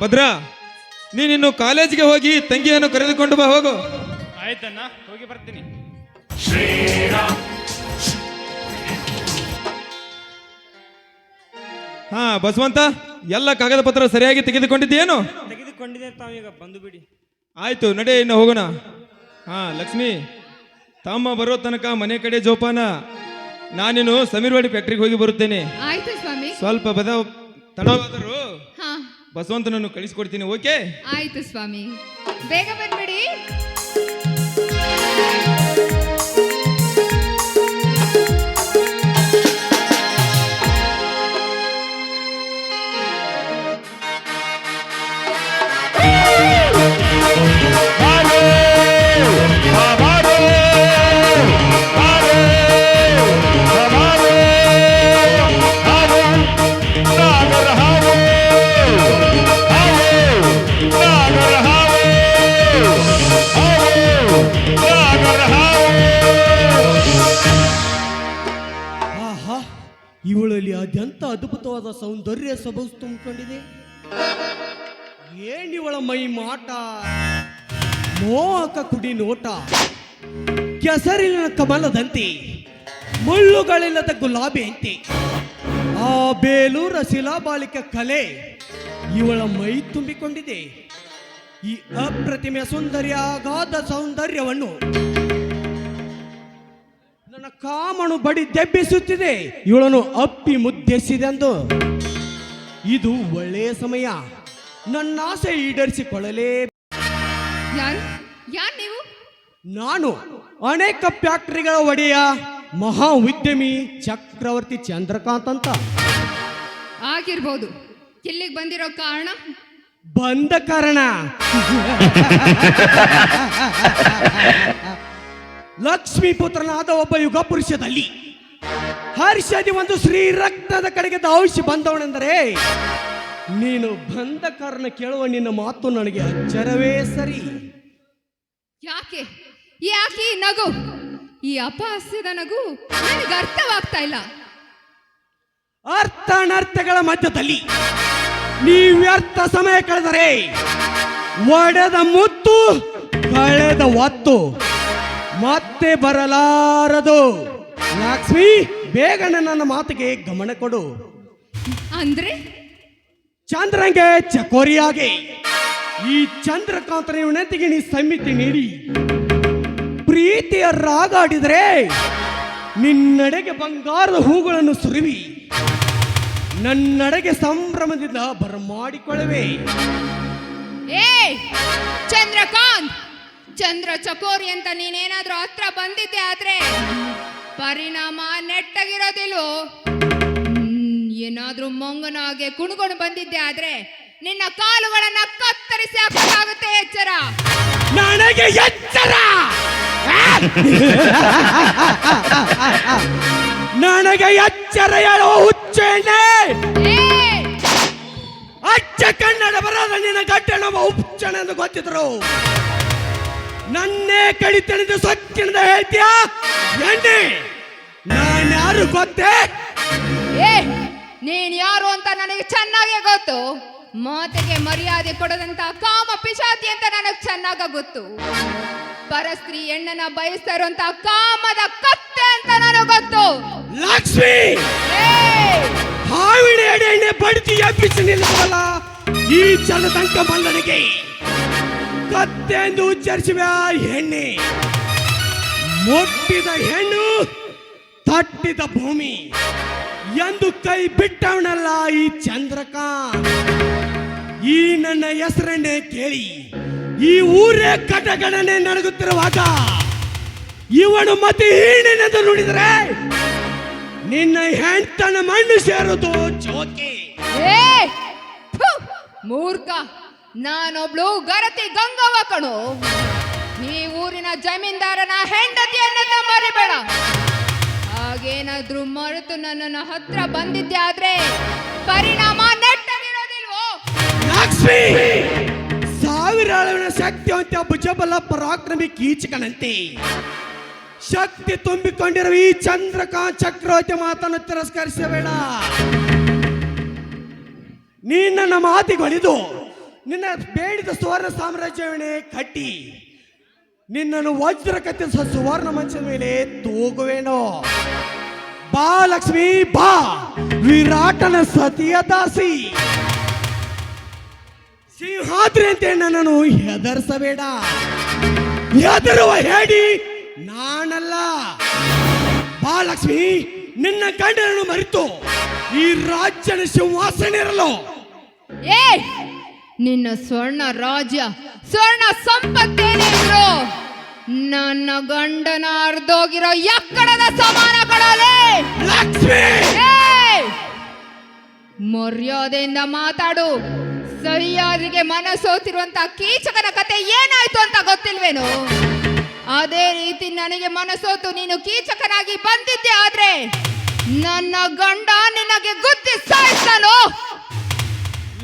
S7: ಭದ್ರಾ, ನೀನಿನ್ನು ಕಾಲೇಜಿಗೆ ಹೋಗಿ ತಂಗಿಯನ್ನು ಕರೆದುಕೊಂಡು ಬಾ, ಹೋಗು.
S9: ಆಯ್ತಣ್ಣ, ಹೋಗಿ ಬರ್ತೀನಿ.
S7: ಹಾ ಬಸವಂತ, ಎಲ್ಲ ಕಾಗದ ಪತ್ರ ಸರಿಯಾಗಿ ತೆಗೆದುಕೊಂಡಿದ್ದೇನು?
S5: ತೆಗೆದುಕೊಂಡಿದೆ, ತಾವೀಗ ಬಂದು ಬಿಡಿ.
S7: ಆಯ್ತು, ನಡೆ, ಇನ್ನು ಹೋಗೋಣ. ಹಾ ಲಕ್ಷ್ಮಿ, ತಮ್ಮ ಬರೋ ತನಕ ಮನೆ ಕಡೆ ಜೋಪಾನ. ನಾನಿನ್ನು ಸಮೀರ್ವಾಡಿ ಫ್ಯಾಕ್ಟ್ರಿಗೆ ಹೋಗಿ ಬರುತ್ತೇನೆ.
S8: ಆಯ್ತು ಸ್ವಾಮಿ.
S7: ಸ್ವಲ್ಪ ತಡವಾದರೂ
S8: ಹಾ
S7: ಬಸವಂತನನ್ನು ಕಳಿಸ್ಕೊಡ್ತೀನಿ. ಓಕೆ?
S8: ಆಯ್ತು ಸ್ವಾಮಿ, ಬೇಗ ಬಂದ್ಬಿಡಿ.
S6: ಆಹಾ, ಇವಳಲ್ಲಿ ಅದೆಂತ ಅದ್ಭುತವಾದ ಸೌಂದರ್ಯ ಸೊಬಗು ತುಂಬಿಕೊಂಡಿದೆ. ಏನಿವಳ ಮೈ ಮಾಟ, ಮೋಹಕ ಕುಡಿ ನೋಟ, ಕೆಸರಿನ ಕಮಲದಂತೆ, ಮುಳ್ಳುಗಳಿಲ್ಲದ ಗುಲಾಬಿ ಅಂತೆ, ಆ ಬೇಲೂರ ಶಿಲಾಬಾಲಿಕ ಕಲೆ ಇವಳ ಮೈ ತುಂಬಿಕೊಂಡಿದೆ. ಈ ಅಪ್ರತಿಮೆ ಸುಂದರಿಯ ಅಗಾಧ ಸೌಂದರ್ಯವನ್ನು ನನ್ನ ಕಾಮನು ಬಡಿ ದೆಬ್ಬಿಸುತ್ತಿದೆ. ಇವಳನ್ನು ಅಪ್ಪಿ ಮುದ್ದೆಸಿದೆಂದು ಇದು ಒಳ್ಳೆಯ ಸಮಯ. ನನ್ನ ಆಸೆ ಈಡೇರಿಸಿಕೊಳ್ಳಲೇ.
S8: ಯಾರು ಯಾರು ನೀವು?
S6: ನಾನು ಅನೇಕ ಫ್ಯಾಕ್ಟರಿಗಳ ಒಡೆಯ ಮಹಾ ಉದ್ಯಮಿ ಚಕ್ರವರ್ತಿ ಚಂದ್ರಕಾಂತ್ ಅಂತ.
S8: ಆಗಿರ್ಬೋದು. ಇಲ್ಲಿಗೆ ಬಂದಿರೋ ಕಾರಣ?
S6: ಬಂದ ಕಾರಣ ಲಕ್ಷ್ಮೀ ಪುತ್ರನಾದ ಒಬ್ಬ ಯುಗ ಪುರುಷದಲ್ಲಿ ಹರ್ಷದಿ ಒಂದು ಶ್ರೀ ರಕ್ತದ ಕಡೆಗೆ ಧಾವಿಸಿ ಬಂದವನೆಂದರೆ ನೀನು ಬಂದ ಕಾರಣ ಕೇಳುವ ನಿನ್ನ ಮಾತು ನನಗೆ ಅಚ್ಚರವೇ ಸರಿ.
S8: ಯಾಕೆ ಯಾಕೆ ಈ ನಗು, ಈ ಅಪಹಾಸ್ಯದ ನಗು ನನಗೆ ಅರ್ಥವಾಗ್ತಾ ಇಲ್ಲ.
S6: ಅರ್ಥ ಅನರ್ಥಗಳ ಮಧ್ಯದಲ್ಲಿ ನೀ ವ್ಯರ್ಥ ಸಮಯ ಕಳೆದರೆ ಒಡೆದ ಮುತ್ತು ಕಳೆದ ಒತ್ತು ಮತ್ತೆ ಬರಲಾರದು. ಲಕ್ಷ್ಮಿ, ಬೇಗನೆ ನನ್ನ ಮಾತಿಗೆ ಗಮನ ಕೊಡು.
S8: ಅಂದ್ರೆ
S6: ಚಂದ್ರಂಗೆ ಚಕೋರಿಯಾಗಿ ಈ ಚಂದ್ರಕಾಂತನ ವಿನಂತಿಗೆ ನೀ ಸಮ್ಮಿತಿ ನೀಡಿ ಪ್ರೀತಿಯ ರಾಗಾಡಿದರೆ ನಿನ್ನಡೆಗೆ ಬಂಗಾರದ ಹೂಗಳನ್ನು ಸುರಿವಿ ನನ್ನಡೆಗೆ ಸಂಭ್ರಮದಿಂದ ಬರಮಾಡಿಕೊಳ್ಳುವೆ.
S8: ಏ ಚಂದ್ರಕಾಂತ್, ಚಂದ್ರ ಚಕೋರಿ ಅಂತ ನೀನೇನಾದ್ರೂ ಹತ್ರ ಬಂದಿದ್ದೆ ಆದ್ರೆ ಪರಿಣಾಮ ನೆಟ್ಟಗಿರೋದಿಲ್ವೋ? ಏನಾದ್ರೂ ಮಂಗನ ಹಾಗೆ ಕುಣ್ಕೊಂಡು ಬಂದಿದ್ದೆ ಆದ್ರೆ ನಿನ್ನ ಕಾಲುಗಳನ್ನ ಕತ್ತರಿಸಿ ಹಾಕಬೇಕಾಗುತ್ತೆ. ಎಚ್ಚರ,
S6: ನನಗೆ ಎಚ್ಚರ, ನನಗೆ ಎಚ್ಚರ ಹೇಳುವ ಹುಚ್ಚೆಣ್ಣೆ. ಅಚ್ಚ ಕನ್ನಡ ಬರದ ನಿನ್ನ ಗಡ್ಡ ನಮ್ಮ ಹುಚ್ಚಣ ಎಂದು ಗೊತ್ತಿದ್ರು ನನ್ನೇ ಕಡಿತಣಿದು ಸೊಕ್ಕಿನಿಂದ ಹೇಳ್ತೀಯ ಎಣ್ಣೆ? ನಾನ್ಯಾರು ಗೊತ್ತೇ?
S8: ನೀನ್ ಯಾರು ಅಂತ ನನಗೆ ಚೆನ್ನಾಗಿ ಗೊತ್ತು. ಮಾತಿಗೆ ಮರ್ಯಾದೆ ಕೊಡದಂತ ಕಾಮ ಪಿಶಾಚಿ ಅಂತ ನನಗೆ ಚೆನ್ನಾಗ ಗೊತ್ತು. ಪರಸ್ತ್ರೀ ಹೆಣ್ಣನ ಬಯಸ್ತಾ ಇರುವಂತ ಕಾಮದ ಕತ್ತೆ ಅಂತ ನನಗೆ ಗೊತ್ತು.
S6: ಲಕ್ಷ್ಮಿ, ಹಾವಿನ ಎಣ್ಣೆ ಬಡ್ತಿ ಎಬ್ಬಿಸಿ ನಿಲ್ಲಿಸಲ್ಲ ಈ ಚಲದಂಕ ಮಲ್ಲನಿಗೆ ಕತ್ತೆ ಎಂದು ಉಚ್ಚರಿಸುವ ಹೆಣ್ಣೆ. ಮುಟ್ಟಿದ ಹೆಣ್ಣು ತಟ್ಟಿದ ಭೂಮಿ ಎಂದು ಕೈ ಬಿಟ್ಟವನಲ್ಲ ಈ ಚಂದ್ರಕಾಂತ್. ಈ ನನ್ನ ಹೆಸರನ್ನೇ ಕೇಳಿ ಈ ಊರೇ ಕಟಗಣನೆ ನಡಗುತ್ತಿರುವಾಗ ಇವನು ಮತ್ತೆ ಹೀನೆಂದು ನುಡಿದರೆ ನಿನ್ನ ಹೆಂಡತನ ಮಣ್ಣು ಸೇರೋದು ಜೋಕೆ.
S8: ಮೂರ್ಖ, ನಾನೊಬ್ಳು ಗರತಿ ಗಂಗವ್ವ ಕಣು. ಈ ಊರಿನ ಜಮೀನ್ದಾರನ ಹೆಂಡತಿಯನ್ನ ಮರಿಬೇಡ. ಹಾಗೇನಾದ್ರೂ ಮರೆತು ನನ್ನನ್ನು ಹತ್ರ ಬಂದಿದ್ದೆ ಆದ್ರೆ ಪರಿಣಾಮ ನೆಟ್ಟಗಿರೋದಿಲ್ವೋ?
S6: ಲಕ್ಷ್ಮಿ, ಸಾವಿರ ಅಳವಿನ ಶಕ್ತಿವಂತ ಭುಜಬಲ ಪರಾಕ್ರಮಿ ಕೀಚಕನಂತೆ ಶಕ್ತಿ ತುಂಬಿಕೊಂಡಿರುವ ಈ ಚಂದ್ರಕಾಂತ್ ಚಕ್ರವರ್ತಿ ಮಾತನ್ನು ತಿರಸ್ಕರಿಸಬೇಡ. ನೀ ನನ್ನ ಮಾತಿಗೆ ಹೊಲಿದು ನಿನ್ನ ಬೇಡಿದ ಸುವರ್ಣ ಸಾಮ್ರಾಜ್ಯವನ್ನೇ ಕಟ್ಟಿ ನಿನ್ನನ್ನು ವಜ್ರ ಕತ್ತಿಸ ಸುವರ್ಣ ಮಂಚದ ಮೇಲೆ ತೂಗುವೇನೋ. ಬಾ ಲಕ್ಷ್ಮಿ ಬಾ, ವಿರಾಟನ ಸತಿಯ ದಾಸಿ. ಸಿಂಹಾದ್ರಿ ಅಂತ ನನ್ನನ್ನು ಹೆದರ್ಸಬೇಡ. ಹೆದರುವ ಹೇಳಿ ನಾನಲ್ಲ. ಬಾ ಲಕ್ಷ್ಮಿ, ನಿನ್ನ ಗಂಡನನ್ನು ಮರೆತು ಈ ರಾಜ್ಯದ ಸಿಂಹಾಸನ ಇರಲು.
S8: ಏ ನಿನ್ನ ಸ್ವರ್ಣ ರಾಜ್ಯ ಸ್ವರ್ಣ ಸಂಪತ್ತೇನಿದ್ರು ನನ್ನ ಗಂಡನ ಅರ್ಧೋಗಿರೋ ಎಕ್ಕಡದ ಸಮಾನ ಕೊಡಲೇ.
S6: ಲಕ್ಷ್ಮಿ,
S8: ಮರ್ಯಾದೆಯಿಂದ ಮಾತಾಡು. ಸಹ್ಯಾದ್ರಿಗೆ ಮನಸೋತಿರುವಂತ ಕೀಚಕನ ಕತೆ ಏನಾಯ್ತು ಅಂತ ಗೊತ್ತಿಲ್ವೇನು? ಅದೇ ರೀತಿ ನನಗೆ ಮನಸೋತು ನೀನು ಕೀಚಕನಾಗಿ ಬಂದಿದ್ದೆ ಆದ್ರೆ ನನ್ನ ಗಂಡ ನಿನಗೆ ಗುದ್ದಿ ಸಾಯಿಸ್ತಾನೋ.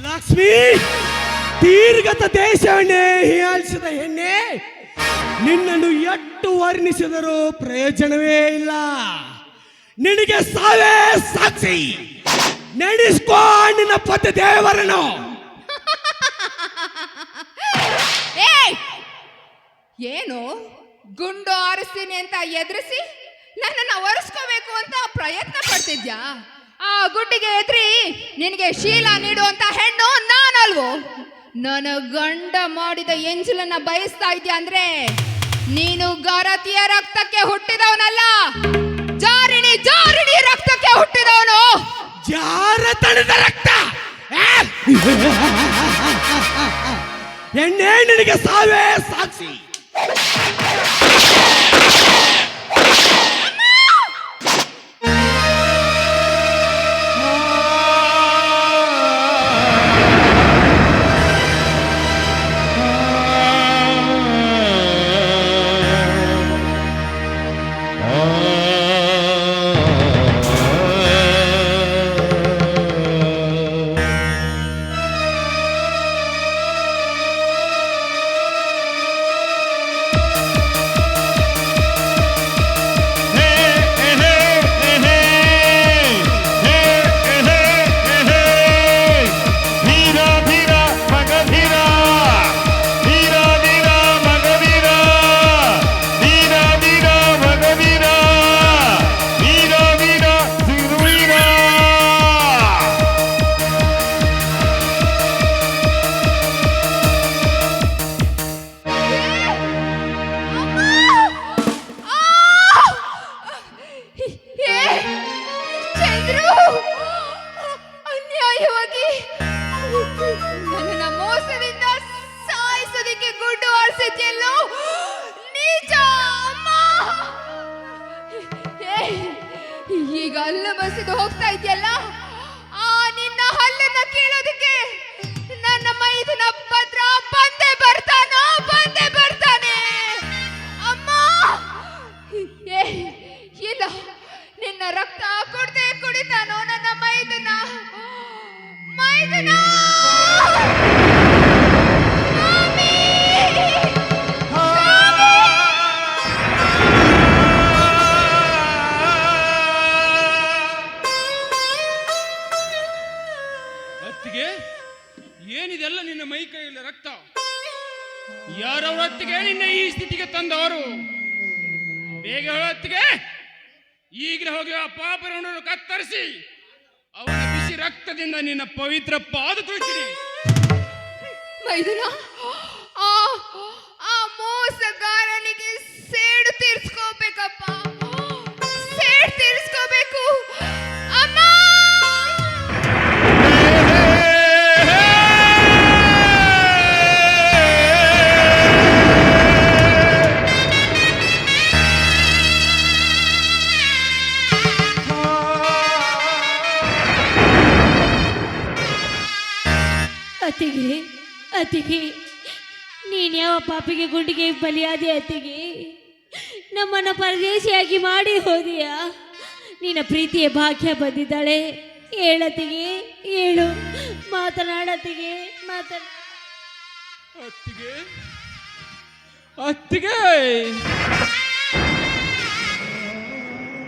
S6: ಲಕ್ಷ್ಮಿ, ದೀರ್ಘತ ದೇಶವನ್ನೇ ಹೀಯಾಳಿಸಿದ ಹೆಣ್ಣೆ, ನಿನ್ನನ್ನು ಎಷ್ಟು ವರ್ಣಿಸಿದರೂ ಪ್ರಯೋಜನವೇ ಇಲ್ಲ. ನಿನಗೆ ಸಾವೇ ಸಾಕ್ಷಿ. ನಡೆಸ್ಕೋ ನಿನ್ನ ಪತಿ ದೇವರನ್ನು.
S8: ಏನು ಗುಂಡು ಆರಿಸ್ತೀನಿ ಅಂತ ಎದುರಿಸಿ ನನ್ನನ್ನ ಒರೆಸ್ಕೋಬೇಕು ಅಂತ ಪ್ರಯತ್ನ ಪಡ್ತಿದ್ಯಾ? ಆ ಗುಡ್ಡಿಗೆ ಎದ್ರಿ ನಿನಗೆ ಶೀಲ ನೀಡುವಂತ ಹೆಣ್ಣು ನಾನಲ್ವೋ? ನನ್ನ ಗಂಡ ಮಾಡಿದ ಎಂಜಲನ್ನ ಬಯಸ್ತಾ ಇದ್ಯಾ ಅಂದ್ರೆ ನೀನು ಗರತಿಯ ರಕ್ತಕ್ಕೆ ಹುಟ್ಟಿದವನಲ್ಲ, ಜಾರಿಣಿ ಜಾರಿಣಿ ರಕ್ತಕ್ಕೆ ಹುಟ್ಟಿದವನು.
S6: ಜಾರತನದ ರಕ್ತ ಎಣ್ಣೆ, ನಿನಗೆ ಸಾವೇ ಸಾಕ್ಷಿ.
S8: ಅನ್ಯಾಯವಾಗಿ ನನ್ನ ಮೋಸದಿಂದ ಸಾಯಿಸೋದಕ್ಕೆ ಗುಡ್ಡು ಆರಿಸಿದ್ಯಲ್ಲೋ ನೀಚ ಅಮ್ಮ. ಈಗ ಅಲ್ಲ ಬಸಿದು ಹೋಗ್ತಾ ಇದೆಯಲ್ಲ, ಆ ನಿನ್ನ ಹಲ್ಲನ್ನ ಕೇಳೋದಕ್ಕೆ ನನ್ನ ಮೈದನ ಭದ್ರ ಬಂದೇ ಬರ್ತಾನೋ, ಬಂದೇ ಬರ್ತಾನೆ ಅಮ್ಮ. ಇಲ್ಲ, ನಿನ್ನ ರಕ್ತ ಕುಡ್ದೇ ಕುಡಿತಾನೋ ನನ್ನ ಮೈದನ ಮೈದನ.
S9: ಅತ್ತಿಗೆ, ಏನಿದೆಲ್ಲ ನಿನ್ನ ಮೈ ಕೈಯಲ್ಲಿ ರಕ್ತ? ಯಾರವ್ರ ಅತ್ತಿಗೆ ನಿನ್ನ ಈ ಸ್ಥಿತಿಗೆ ತಂದವರು? ಬೇಗ ಹೇಳು ಅತ್ತಿಗೆ. ಈಗಲೇ ಹೋಗಿ ಆ ಪಾಪರನ್ನು ಕತ್ತರಿಸಿ ಅವನ ಬಿಸಿ ರಕ್ತದಿಂದ ನಿನ್ನ ಪವಿತ್ರ ಪಾದ ತೊಳಿತೀನಿ.
S8: ಮೈದನ, ಆ ಮೋಸಗಾರನಿಗೆ ಸೇಡು ತೀರ್ಸ್ಕೋಬೇಕಪ್ಪ, ಸೇಡು ತೀರ್ಸ್ಕೋಬೇಕು ಅಮ್ಮ.
S1: ಅತ್ತಿಗೆ, ಅತ್ತಿಗೆ, ನೀನು ಯಾವ ಪಾಪಿಗೆ ಗುಂಡಿಗೆ ಬಲಿಯಾದೆ ಅತ್ತಿಗೆ? ನಮ್ಮನ್ನು ಪರದೇಶಿಯಾಗಿ ಮಾಡಿ ಹೋದಿಯಾ? ನಿನ್ನ ಪ್ರೀತಿಯ ಭಾಗ್ಯ ಬಂದಿದ್ದಾಳೆ. ಹೇಳತ್ತಿಗೆ, ಹೇಳು, ಮಾತನಾಡತ್ತಿಗೆ, ಮಾತನಾಡ.
S9: ಅತ್ತಿಗೆ, ಅತ್ತಿಗೆ,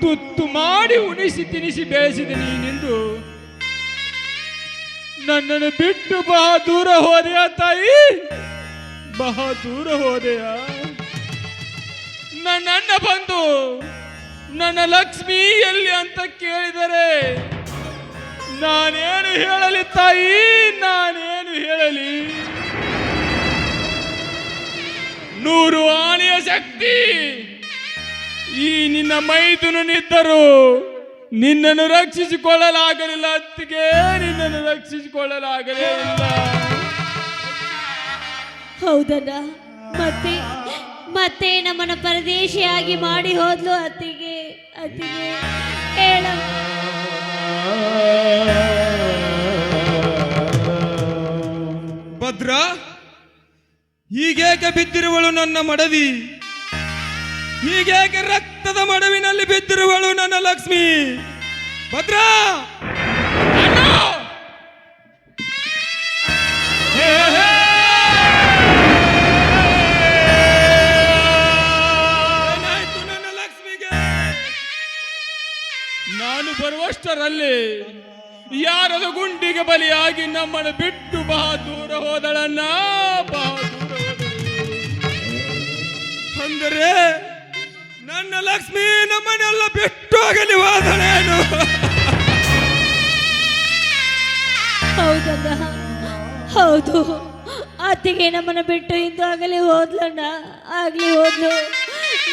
S9: ತುತ್ತು ಮಾಡಿ ಉಣಿಸಿ ತಿನಿಸಿ ಬೆಳೆಸಿದ ನೀನೆಂದು ನನ್ನನ್ನು ಬಿಟ್ಟು ಬಹಳ ದೂರ ಹೋದೆಯಾ ತಾಯಿ, ಬಹಳ ದೂರ ಹೋದೆಯಾ? ನನ್ನ ಬಂದು ನನ್ನ ಲಕ್ಷ್ಮಿ ಎಲ್ಲಿ ಅಂತ ಕೇಳಿದರೆ ನಾನೇನು ಹೇಳಲಿ ತಾಯಿ, ನಾನೇನು ಹೇಳಲಿ? 100 ಆನೆಯ ಶಕ್ತಿ ಈ ನಿನ್ನ ಮೈದುನನಿದ್ದರು ನಿನ್ನನ್ನು ರಕ್ಷಿಸಿಕೊಳ್ಳಲಾಗಲಿಲ್ಲ ಅತ್ತಿಗೆ, ನಿನ್ನನ್ನು ರಕ್ಷಿಸಿಕೊಳ್ಳಲಾಗಲೇ ಇಲ್ಲ.
S1: ಹೌದಣ್ಣ, ಮತ್ತೆ ಮತ್ತೆ ನಮ್ಮನ್ನ ಪರದೇಶಿಯಾಗಿ ಮಾಡಿ ಹೋದ್ಲು ಅತ್ತಿಗೆ. ಅತ್ತಿಗೆ ಹೇಳ.
S7: ಭದ್ರ, ಹೀಗೇಕೆ ಬಿದ್ದಿರುವಳು ನನ್ನ ಮಡದಿ? ಹೀಗೇಕೆ ರಕ್ತದ ಮಡವಿನಲ್ಲಿ ಬಿದ್ದಿರುವಳು ನನ್ನ ಲಕ್ಷ್ಮಿ? ಭದ್ರ, ಏನಾಯ್ತು ನನ್ನ ಲಕ್ಷ್ಮಿಗೆ?
S9: ನಾನು ಬರುವಷ್ಟರಲ್ಲಿ ಯಾರದ ಗುಂಡಿಗೆ ಬಲಿಯಾಗಿ ನಮ್ಮನ್ನು ಬಿಟ್ಟು ಬಹಳ ದೂರ ಹೋದಳನ್ನ, ಬಹಳ ದೂರ ಹೋದಳು.
S7: ಅಂದರೆ ನನ್ನ ಲಕ್ಷ್ಮಿ ನಮ್ಮನ್ನೆಲ್ಲ ಬಿಟ್ಟು ಹೋಗಲಿ ಹೋದಳೇನು?
S1: ಹೌದಣ್ಣ, ಹೌದು. ಅತ್ತಿಗೆ ನಮ್ಮನ್ನ ಬಿಟ್ಟು ಇಂದು ಆಗಲಿ ಹೋದ್ಲಣ್ಣ, ಆಗ್ಲಿ ಹೋದ್ಲು.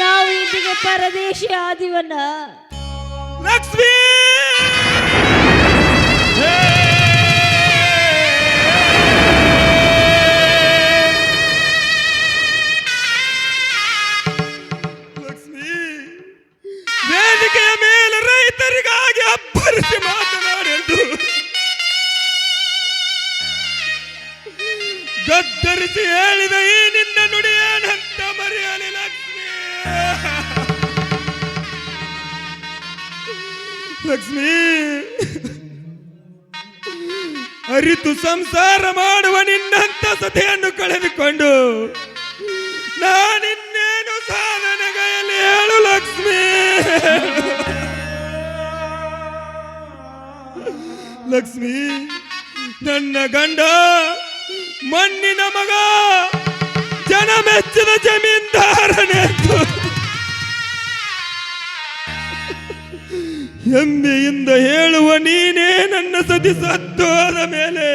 S1: ನಾವು ಇಂದಿಗೆ ಪರದೇಶಿ ಆದಿವಣ್ಣ.
S7: ಲಕ್ಷ್ಮಿ, ವೇದಿಕೆಯ ಮೇಲೆ ರೈತರಿಗಾಗಿ ಅಬ್ಬರಿಸಿ ಮಾತನಾಡೆಂದು ಗದ್ದರಿಸಿ ಹೇಳಿದ ಈ ನಿನ್ನ ನುಡಿಯೇನಂತ ಮರೆಯಲಿ ಲಕ್ಷ್ಮಿ. ಲಕ್ಷ್ಮಿ, ಅರಿತು ಸಂಸಾರ ಮಾಡುವ ನಿನ್ನಂತ ಸತಿಯನ್ನು ಕಳೆದುಕೊಂಡು ನಾನಿನ್ನೇನು ಸಾಧನೆಗೆಯಲ್ಲಿ ಹೇಳು ಲಕ್ಷ್ಮಿ. ಲಕ್ಷ್ಮಿ, ನನ್ನ ಗಂಡ ಮಣ್ಣಿನ ಮಗ, ಜನ ಮೆಚ್ಚಿದ ಜಮೀನ್ದಾರನೆಂದು ಹೆಮ್ಮೆಯಿಂದ ಹೇಳುವ ನೀನೇ ನನ್ನ ಸತಿ ಸತ್ತೋದ ಮೇಲೆ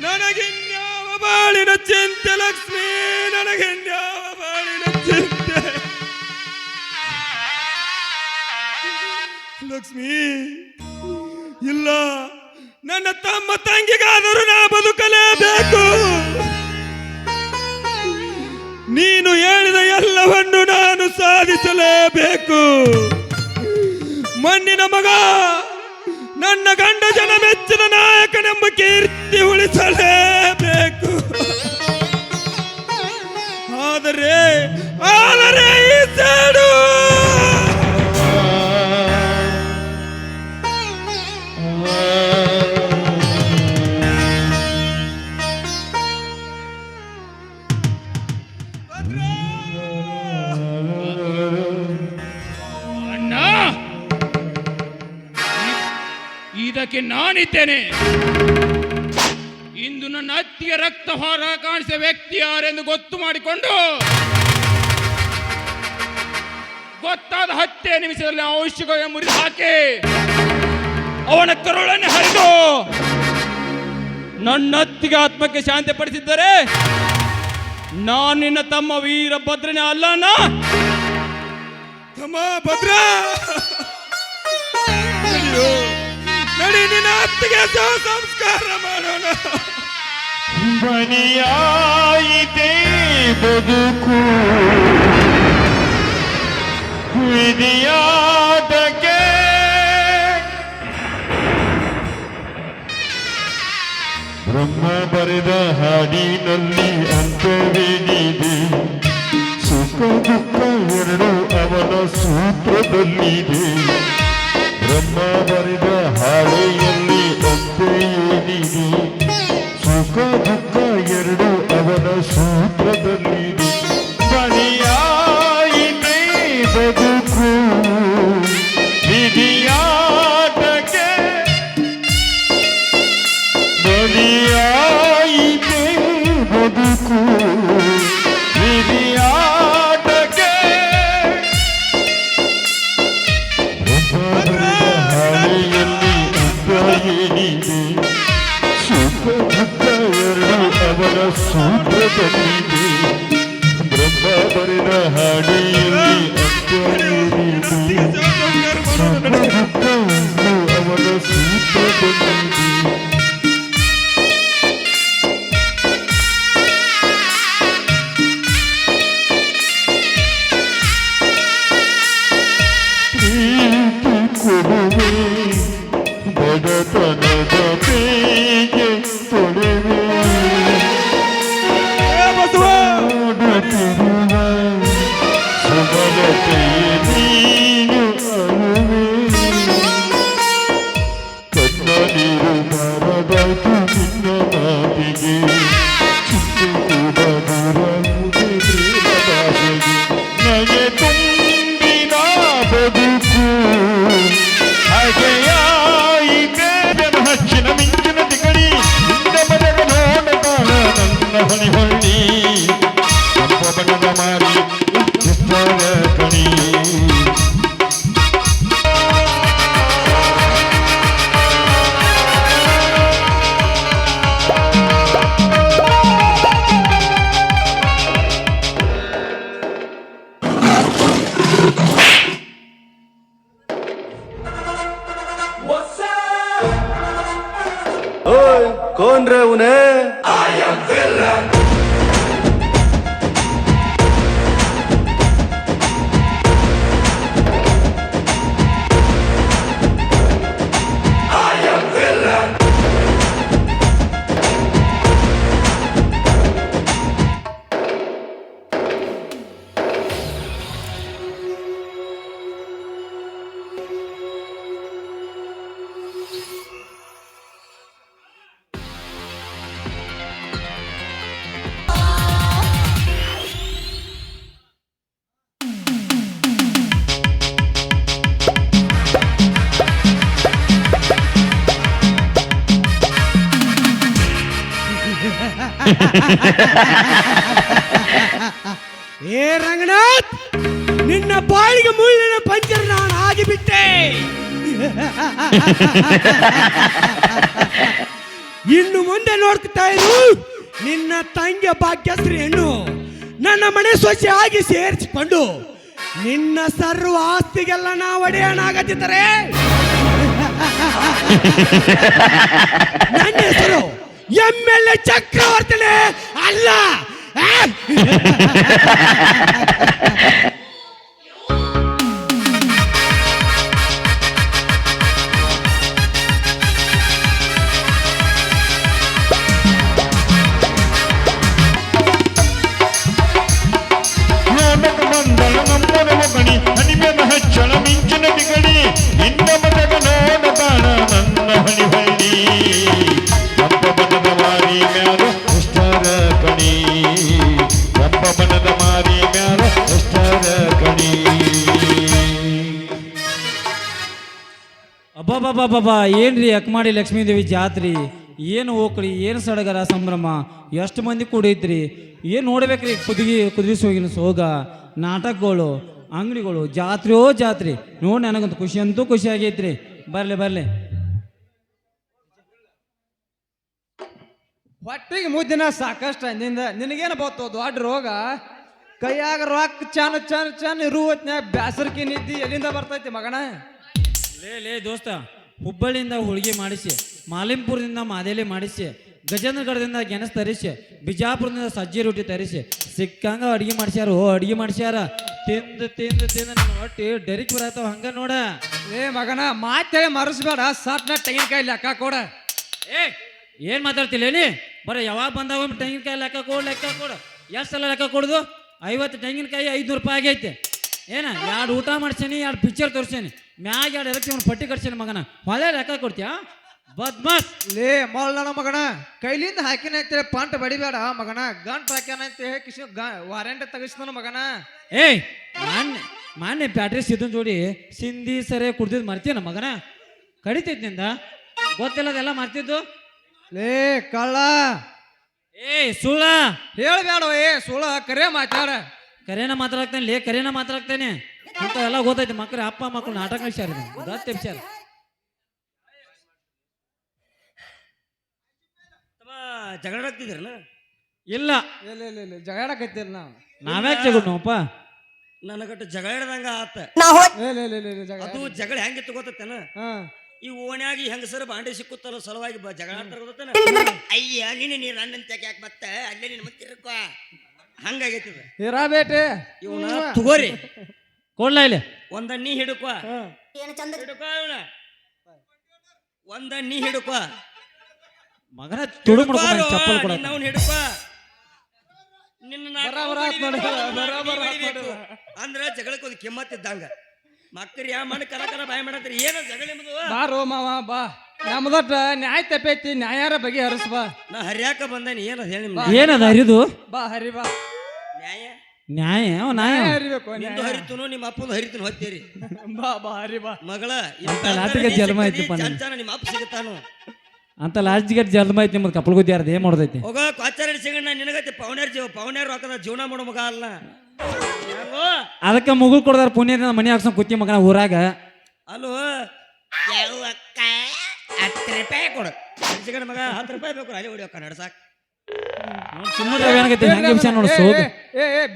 S7: ನನಗಿನ್ಯಾವ ಬಾಳಿನ ಚಿಂತೆ ಲಕ್ಷ್ಮಿ, ನನಗಿನ್ಯಾವ ಬಾಳಿನ ಚಿಂತೆ. ಲಕ್ಷ್ಮಿ, ಇಲ್ಲ, ನನ್ನ ತಮ್ಮ ತಂಗಿಗಾದರೂ ನಾ ಬದುಕಲೇಬೇಕು. ನೀನು ಹೇಳಿದ ಎಲ್ಲವನ್ನು ನಾನು ಸಾಧಿಸಲೇಬೇಕು. ಮಣ್ಣಿನ ಮಗ, ನನ್ನ ಗಂಡ ಜನ ಮೆಚ್ಚಿದ ನಾಯಕನೆಂಬ ಕೀರ್ತಿ ಉಳಿಸಲೇಬೇಕು. ಆದರೆ ಈ ಸೇಡು
S9: ಅಣ್ಣ, ಇದಕ್ಕೆ ನಾನಿದ್ದೇನೆ. ಇಂದು ನನ್ನ ಅತ್ತಿಯ ರಕ್ತಹಾರ ಕಾಣಿಸಿದ ವ್ಯಕ್ತಿ ಯಾರೆಂದು ಗೊತ್ತು ಮಾಡಿಕೊಂಡು ಗೊತ್ತಾದ 10 ನಿಮಿಷದಲ್ಲಿ ಔಷಧಿಗಳನ್ನು ಮುರಿದು ಹಾಕಿ ಅವನ ಕರುಳನ್ನು ಹರಿದು ನನ್ನ ಅತ್ತಿಗೆ ಆತ್ಮಕ್ಕೆ ಶಾಂತಿ ಪಡಿಸಿದ್ದರೆ ನಾನು ನಿನ್ನ ತಮ್ಮ ವೀರಭದ್ರನೇ ಅಲ್ಲಣ್ಣ.
S7: ತಮ್ಮ ಭದ್ರ, ನಡಿ ನಿನ್ನ ಅತ್ತಿಗೆ ಸಂಸ್ಕಾರ ಮಾಡೋಣ.
S3: ಬನಿಯಾಯಿತೆ ಬದುಕು ವಿಧಿಯಾದಕ್ಕೆ, ಬ್ರಹ್ಮ ಬರೆದ ಹಾಡಿನಲ್ಲಿ ಅಂತವೇನಿದೆ, ಸುಖ ದುಃಖ ಎರಡು ಅವನ ಸೂತ್ರದಲ್ಲಿದೆ. ಬ್ರಹ್ಮ ಬರೆದ ಹಾಳೆಯಲ್ಲಿ ಅಂತೇನಿದೆ, ಸುಖ ದುಃಖ ಎರಡು ಅವನ ಸೂತ್ರದಲ್ಲಿದೆ. ಬಲಿಯಾಯಿತೆ ಬದುಕು ವಿಧಿಯಾದಕ್ಕೆ. ಸಭೆಯಲ್ಲಿ ಅಂತ್ಯವೇನಿದೆ ದುಃಖವನ್ನು ಅವನ ಸೂತ್ರದಲ್ಲಿದೆ ಕೊಡುವೆ ಬಡತನದ ಬೇಗೆ ತೊಳೆವೆ ನೋಡುತ್ತಿರುವ ಸುಮಲತೆಯ ನೀನು ಅಳುವೆ ಕಣ್ಣ ನೀರು ಬರದಾತು ನಿನ್ನ ಮಾತಿಗೆ ಚಿತ್ತು ಕೂಡ ದೂರವುದೇ ಪ್ರೇಮ ಭಾಷೆಗೆ ನಗೆ ತುಂಬಿದ ಬದುಕು ಹಾಗೆಯಾಯಿ ಬೇರೆ ಹಚ್ಚಿನ ಮಿಂಚಿನ ತಿಗಡಿ ಹಿಂದೆ ಬದಗ ನೋಡ ಕಾಲ ನನ್ನ ಹೊಣಿ ಹೊಳ್ಳಿ ಕಪ್ಪ ಬಣ್ಣದ ಮಾರಿ ಇಷ್ಟರ ಕಣಿ
S4: कौन रे उन्हें
S6: ಏ ರಂಗನಾಥ್, ನಿನ್ನ ಬಾಳಿಗೆ ಮುಳ್ಳಿನ ಪಂಚರ್ ನಾನು ಆಗಿಬಿಟ್ಟೆ. ಇನ್ನು ಮುಂದೆ ನೋಡ್ತಾ ಇರು, ನಿನ್ನ ತಂಗಿಯ ಭಾಗ್ಯಶ್ರೀ ಹೆಣ್ಣು ನನ್ನ ಮನೆ ಸೊಸೆ ಆಗಿ ಸೇರಿಸಿಕೊಂಡು ನಿನ್ನ ಸರ್ವ ಆಸ್ತಿಗೆಲ್ಲ ನಾವು ಒಡೆಯನಾಗದಿದ್ದರೆ ನನ್ನ ಹೆಸರು MLA ಚಕ್ರವರ್ತಿನೇ ಅಲ್ಲ.
S3: ಮಂದಳ ನಮ್ಮನ ಮಗಣಿ ಹನಿಮೆನ ಹಚ್ಚಳ ಮಿಂಚಿನ ಬಿಗಡಿ ನಿನ್ನ ಮದಗ ನೋಡ ಬಾಣ ನನ್ನ ಹಣಿ ಹಳ್ಳಿ ಕಪ್ಪ ಬಣ್ಣದ ಮಾರಿ ಮ್ಯಾಲ ಎಷ್ಟರ ಕಣಿ ಕಪ್ಪ ಬಣ್ಣದ ಮಾರಿ ಮ್ಯಾಲ ಎಷ್ಟರ ಕಣಿ
S2: ಅಬ್ಬಬ್ಬಬ್ಬಬ್ಬಾ ಏನ್ರಿ ಅಕ್ಮಾಡಿ ಲಕ್ಷ್ಮೀದೇವಿ ಜಾತ್ರಿ, ಏನು ಓಕಳಿ, ಏನು ಸಡಗರ ಸಂಭ್ರಮ, ಎಷ್ಟು ಮಂದಿ ಕೂಡೈತ್ರಿ, ಏನು ನೋಡ್ಬೇಕ್ರಿ. ಕುದುರೆ ಸೋಗಿನ ಸೋಗ, ನಾಟಕಗಳು, ಅಂಗಡಿಗಳು, ಜಾತ್ರೆಯೋ ಜಾತ್ರೆ ನೋಡಿ. ನನಗಂತೂ ಖುಷಿ ಅಂತೂ ಖುಷಿ ಆಗೈತ್ರಿ. ಬರ್ಲಿ
S7: ಹೊಟ್ಟಿಗೆ ಮುದ್ದಿನ ಸಾಕಷ್ಟು ಅಂದಿಂದ ನಿನಗೇನು ಬತ್ತು ದೊಡ್ಡ ರೋಗ. ಕೈಯಾಗ ರೊಕ್ಕ ಚನ್ ಇರುವತ್ನ್ಯಾಗ ಬ್ಯಾಸರ್ಕಿ ನಿದ್ದಿ ಎಲ್ಲಿಂದ ಬರ್ತೈತಿ ಮಗನ?
S2: ಲೇ ದೋಸ್ತ, ಹುಬ್ಬಳ್ಳಿಯಿಂದ ಹೋಳಿಗೆ ಮಾಡಿಸಿ, ಮಾಲಿಂಪುರದಿಂದ ಮಾದೇಲಿ ಮಾಡಿಸಿ, ಗಜೇಂದ್ರಗಢದಿಂದ ಗೆಣಸ್ ತರಿಸಿ, ಬಿಜಾಪುರದಿಂದ ಸಜ್ಜಿ ರೊಟ್ಟಿ ತರಿಸಿ, ಸಿಕ್ಕಂಗ ಅಡ್ಗೆ ಮಾಡ್ಸ್ಯಾರ. ತಿಂದು ನನ್ನ ಹೊಟ್ಟಿ ಡರಿಕ್ ಬರತ್ತಾವ ಹಂಗ ನೋಡ.
S7: ಏ ಮಗನ, ಮಾತೇಳಿ ಮರಸ್ಬೇಡ, ಸಟ್ನ ತೆಂಗಿನಕಾಯಿ ಲೆಕ್ಕ ಕೊಡ.
S2: ಏನ್ ಮಾತಾಡ್ತಿಲ್ಲ ನೀ? ಬರ ಯಾವಾಗ ಬಂದಾವ ತೆಂಗಿನಕಾಯಿ ಲೆಕ್ಕ ಕೊಡು. ಎಷ್ಟು ಸಲ ಲೆಕ್ಕ ಕೊಡುದು? 50 ತೆಂಗಿನಕಾಯಿ 500 ರೂಪಾಯಿ ಆಗೈತೆ. ಏನ 2 ಊಟ ಮಾಡ್ಸೇನಿ, 2 ಪಿಕ್ಚರ್ ತೋರ್ಸೇನಿ, ಮ್ಯಾಗ 2 ಎಲೆಕ್ಷನ್ ಪಟ್ಟಿ ಕಟ್ಸೇನಿ ಮಗನ. ಹೊಳೆ ಲೆಕ್ಕ ಕೊಡ್ತೀಯ ಬದ್ಮಾಸ್.
S7: ಲೇ ಮಳ್ಳನ ಮಗನ, ಕೈಲಿಂದ ಹಾಕಿನ ಅಂತೇಳಿ ಪಂಟ್ ಬಡಿಬೇಡ ಮಗನ. ಗಂಟ್ ಹಾಕ್ಯಾನ ಅಂತ ಕಿಶ್ ವಾರಂಟ್ ತೆಗಿಸ್ತಾನ ಮಗನ.
S2: ಏಯ್ ಮಾನ್ಯ ಬ್ಯಾಟ್ರಿ ಸಿದ್ದನ್ ಜೋಡಿ ಸಿಂಧಿ ಸರಿ ಕುಡ್ದಿದ್ ಮರ್ತೀನ ಮಗನ. ಕಡಿತೈತಿ ನಿಂದ ಗೊತ್ತಿಲ್ಲದೆಲ್ಲ ಮರ್ತಿದ್ದು.
S7: ಲೇ ಕಳ್ಳ,
S2: ಏಯ್ ಸುಳ್ಳ
S7: ಹೇಳ್ಬೇಡ. ಸುಳ್ಳ ಕರೆ ಮಾತಾಡ.
S2: ಕರೇನ ಮಾತಾಡ್ತೇನೆ. ಇಂಥವೆಲ್ಲ ಗೊತ್ತೈತಿ. ಮಕ್ಕಳು ಅಪ್ಪ ಮಕ್ಕಳು ನಾಟಕ ವಿಚಾರ ವಿಚಾರ.
S5: ಜಗಳಾಡ್ತಿದ್ರಲ್ಲ?
S2: ಇಲ್ಲ
S7: ಜಗಳಾಡಕತ್ತಿಲ್ಲ ನಾವು.
S2: ನಾವ್ಯಾಕೆ ಜಗಳಪ್ಪ?
S5: ನನಗಟ್ಟು ಜಗಳ ಹಿಡ್ದಂಗ ಆತ. ಅದು ಜಗಳ ಹೆಂಗಿತ್ತು ಗೊತ್ತೇನ, ಈ ಓಣ್ಯಾಗಿ ಹೆಂಗಸರ ಬಾಂಡೆ ಸಿಕ್ಕುತ್ತಲ್ಲ ಸಲುವಾಗಿ ಜಗಳ ಆಡ್ತಾರ ಗೊತ್ತೇನ. ಅಯ್ಯ ನೀನು ನೀರು ಅಣ್ಣಂತ ಯಾಕೆ ಬತ್ತ ಅಲ್ಲೇ ನಿನ್ ಮತ್ತಿರಕ್ಕ ಹಂಗಾಗೈತಿ ಇವನ ತಗೋರಿ
S2: ಕೊಡ್ಲಾ ಇಲ್ಲಿ
S5: ಒಂದ ನೀ ಹಿಡ್ಕೊ ಹಿಡ್ಕೊ ಇವನ ಒಂದ ನೀ ಹಿಡ್ಕೊ
S2: ಮಗನ ತುಡು ಮಾಡ್ಕೊಂಡು ಚಪ್ಪಲ್ ಕೊಡ
S5: ನಾವು ಹಿಡ್ಕೊ ನಿನ್ನ ಅಂದ್ರ ಜಗಳಕ್ಕೆ ಒಂದು ಕಿಮ್ಮತ್ತಿದ್ದಂಗ ಮಕ್ಕಳು ಯಾವ ಮಣ್ಣು ಕರ ಕರ ಬಾಯ್ ಮಾಡತ್ರಿ ಏನು ಜಗಳ ನಿಮ್ದು
S7: ಬಾರೋ ಮಾವ ಬಾ ನಮ್ದೊಟ್ಟ ನ್ಯಾಯ ತಪ್ಪೈತಿ ನ್ಯಾಯಾರ ಬಗ್ಗೆ ಹರಿಸ್ ಬಾ.
S5: ನಾ ಹರಿಯಾಕ ಬಂದೇನಿ ಏನದ ಹೇಳಿ
S2: ಏನದ ಹರಿದು
S7: ಬಾ ಹರಿ ಬಾ.
S5: ನ್ಯಾಯ
S2: ನ್ಯಾಯ ನ್ಯಾಯ
S7: ಹರಿಬೇಕು
S5: ನಿಂದು ಹರಿತನು ನಿಮ್ಮ ಅಪ್ಪನ ಹರಿತನು ಹೊತ್ತೀರಿ.
S7: ಬಾ ಬಾ ಹರಿ ಬಾ
S5: ಮಗಳ
S2: ಲಾಟಿಗೆ ಜನ್ಮ ಐತಿಪ್ಪ
S5: ಚಂಚಾನ ನಿಮ್ಮ ಅಪ್ಪ ಸಿಗುತ್ತಾನು
S2: ಅಂತ ಲಾಸ್ಟ್ ಗೇಟ್ ಜಲ್ಮ ಐತಿ ನಿಮ್ದು ಕಪ್ಪಲ್ ಗುದ್ದಿ ಯಾರ್ದು ಏನ್ ಮಾಡೋದೈತಿ
S5: ಹೋಗ ಕ್ವಾಚಾರ ಸಿಗಣ್ಣ ನಿನಗತ್ತೆ ಪವನ್ಯಾರ ರೊಕ್ಕದ ಜೀವನ ಮಾಡೋ ಮಗ ಅಲ್ಲ.
S2: ಅದಕ್ಕೆ ಮುಗುಲ್ ಕೊಡದಾರ ಪುಣ್ಯದಿಂದ ಮನೆ ಹಾಕ್ಸೊಂಡ್ ಕುತ್ತಿ ಮಗನ ಊರಾಗ.
S5: ಅಲ್ಲೋ ಯಾವ ಅಕ್ಕ 10 ರೂಪಾಯಿ ಕೊಡು ಸಿಗಣ ಮಗ 10 ರೂಪಾಯಿ ಬೇಕು ಅಲ್ಲಿ ಹೊಡಿ ಅಕ್ಕ ನಡ್ಸಾಕ್
S2: ಸುಮ್ಮನೆ ಏನಾಗೈತಿ ಹೆಂಗೆ ವಿಷಯ ನೋಡು ಸೋಗ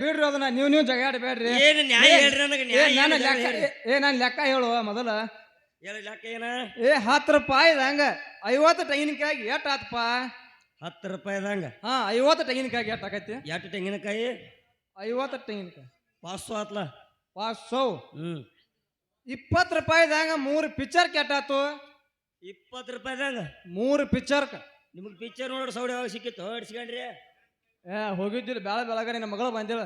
S7: ಬಿಡ್ರಿ ಅದನ್ನ ನೀವು ಜಗಾಡಬೇಡ್ರಿ.
S5: ಏನು ನ್ಯಾಯ ಹೇಳ್ರಿ ನನಗೆ ನ್ಯಾಯ
S7: ನಾನು ಲೆಕ್ಕ ಹೇಳುವ ಮೊದಲ
S5: ಹೇಳಿ ಲೆಕ್ಕ ಏನ
S7: 10 ರೂಪಾಯಿ ಹಂಗ 50 ತೆಂಗಿನಕಾಯಿ ಎಟ್ ಆತಪ್ಪ
S5: 10 ರೂಪಾಯಿದಂಗ
S7: 50 ತೆಂಗಿನಕಾಯಿ ಎಟ್ ಆಕೈತಿ
S5: ಎಷ್ಟು ತೆಂಗಿನಕಾಯಿ
S7: 50 ತೆಂಗಿನಕಾಯಿ
S5: 500 ಆತ್ಲ
S7: 500 20 ರೂಪಾಯಿದಂಗ 3 ಪಿಕ್ಚರ್ ಕೆಟ್ಟಾತು
S5: 20 ರೂಪಾಯಿದಂಗ
S7: 3 ಪಿಕ್ಚರ್
S5: ನಿಮಗೆ ಪಿಕ್ಚರ್ ನೋಡ್ರಿ ಸೌಡಿ ಯಾವಾಗ ಸಿಕ್ಕಿತ್ತು ಹಿಡ್ಸ್ಕೊಂಡ್ರಿ
S7: ಹೋಗಿದ್ದಿಲ್ಲ ಬೆಳ ಬೆಳಗಾರಿ ನಮ್ಮ ಮಗಳು ಬಂದಿಳ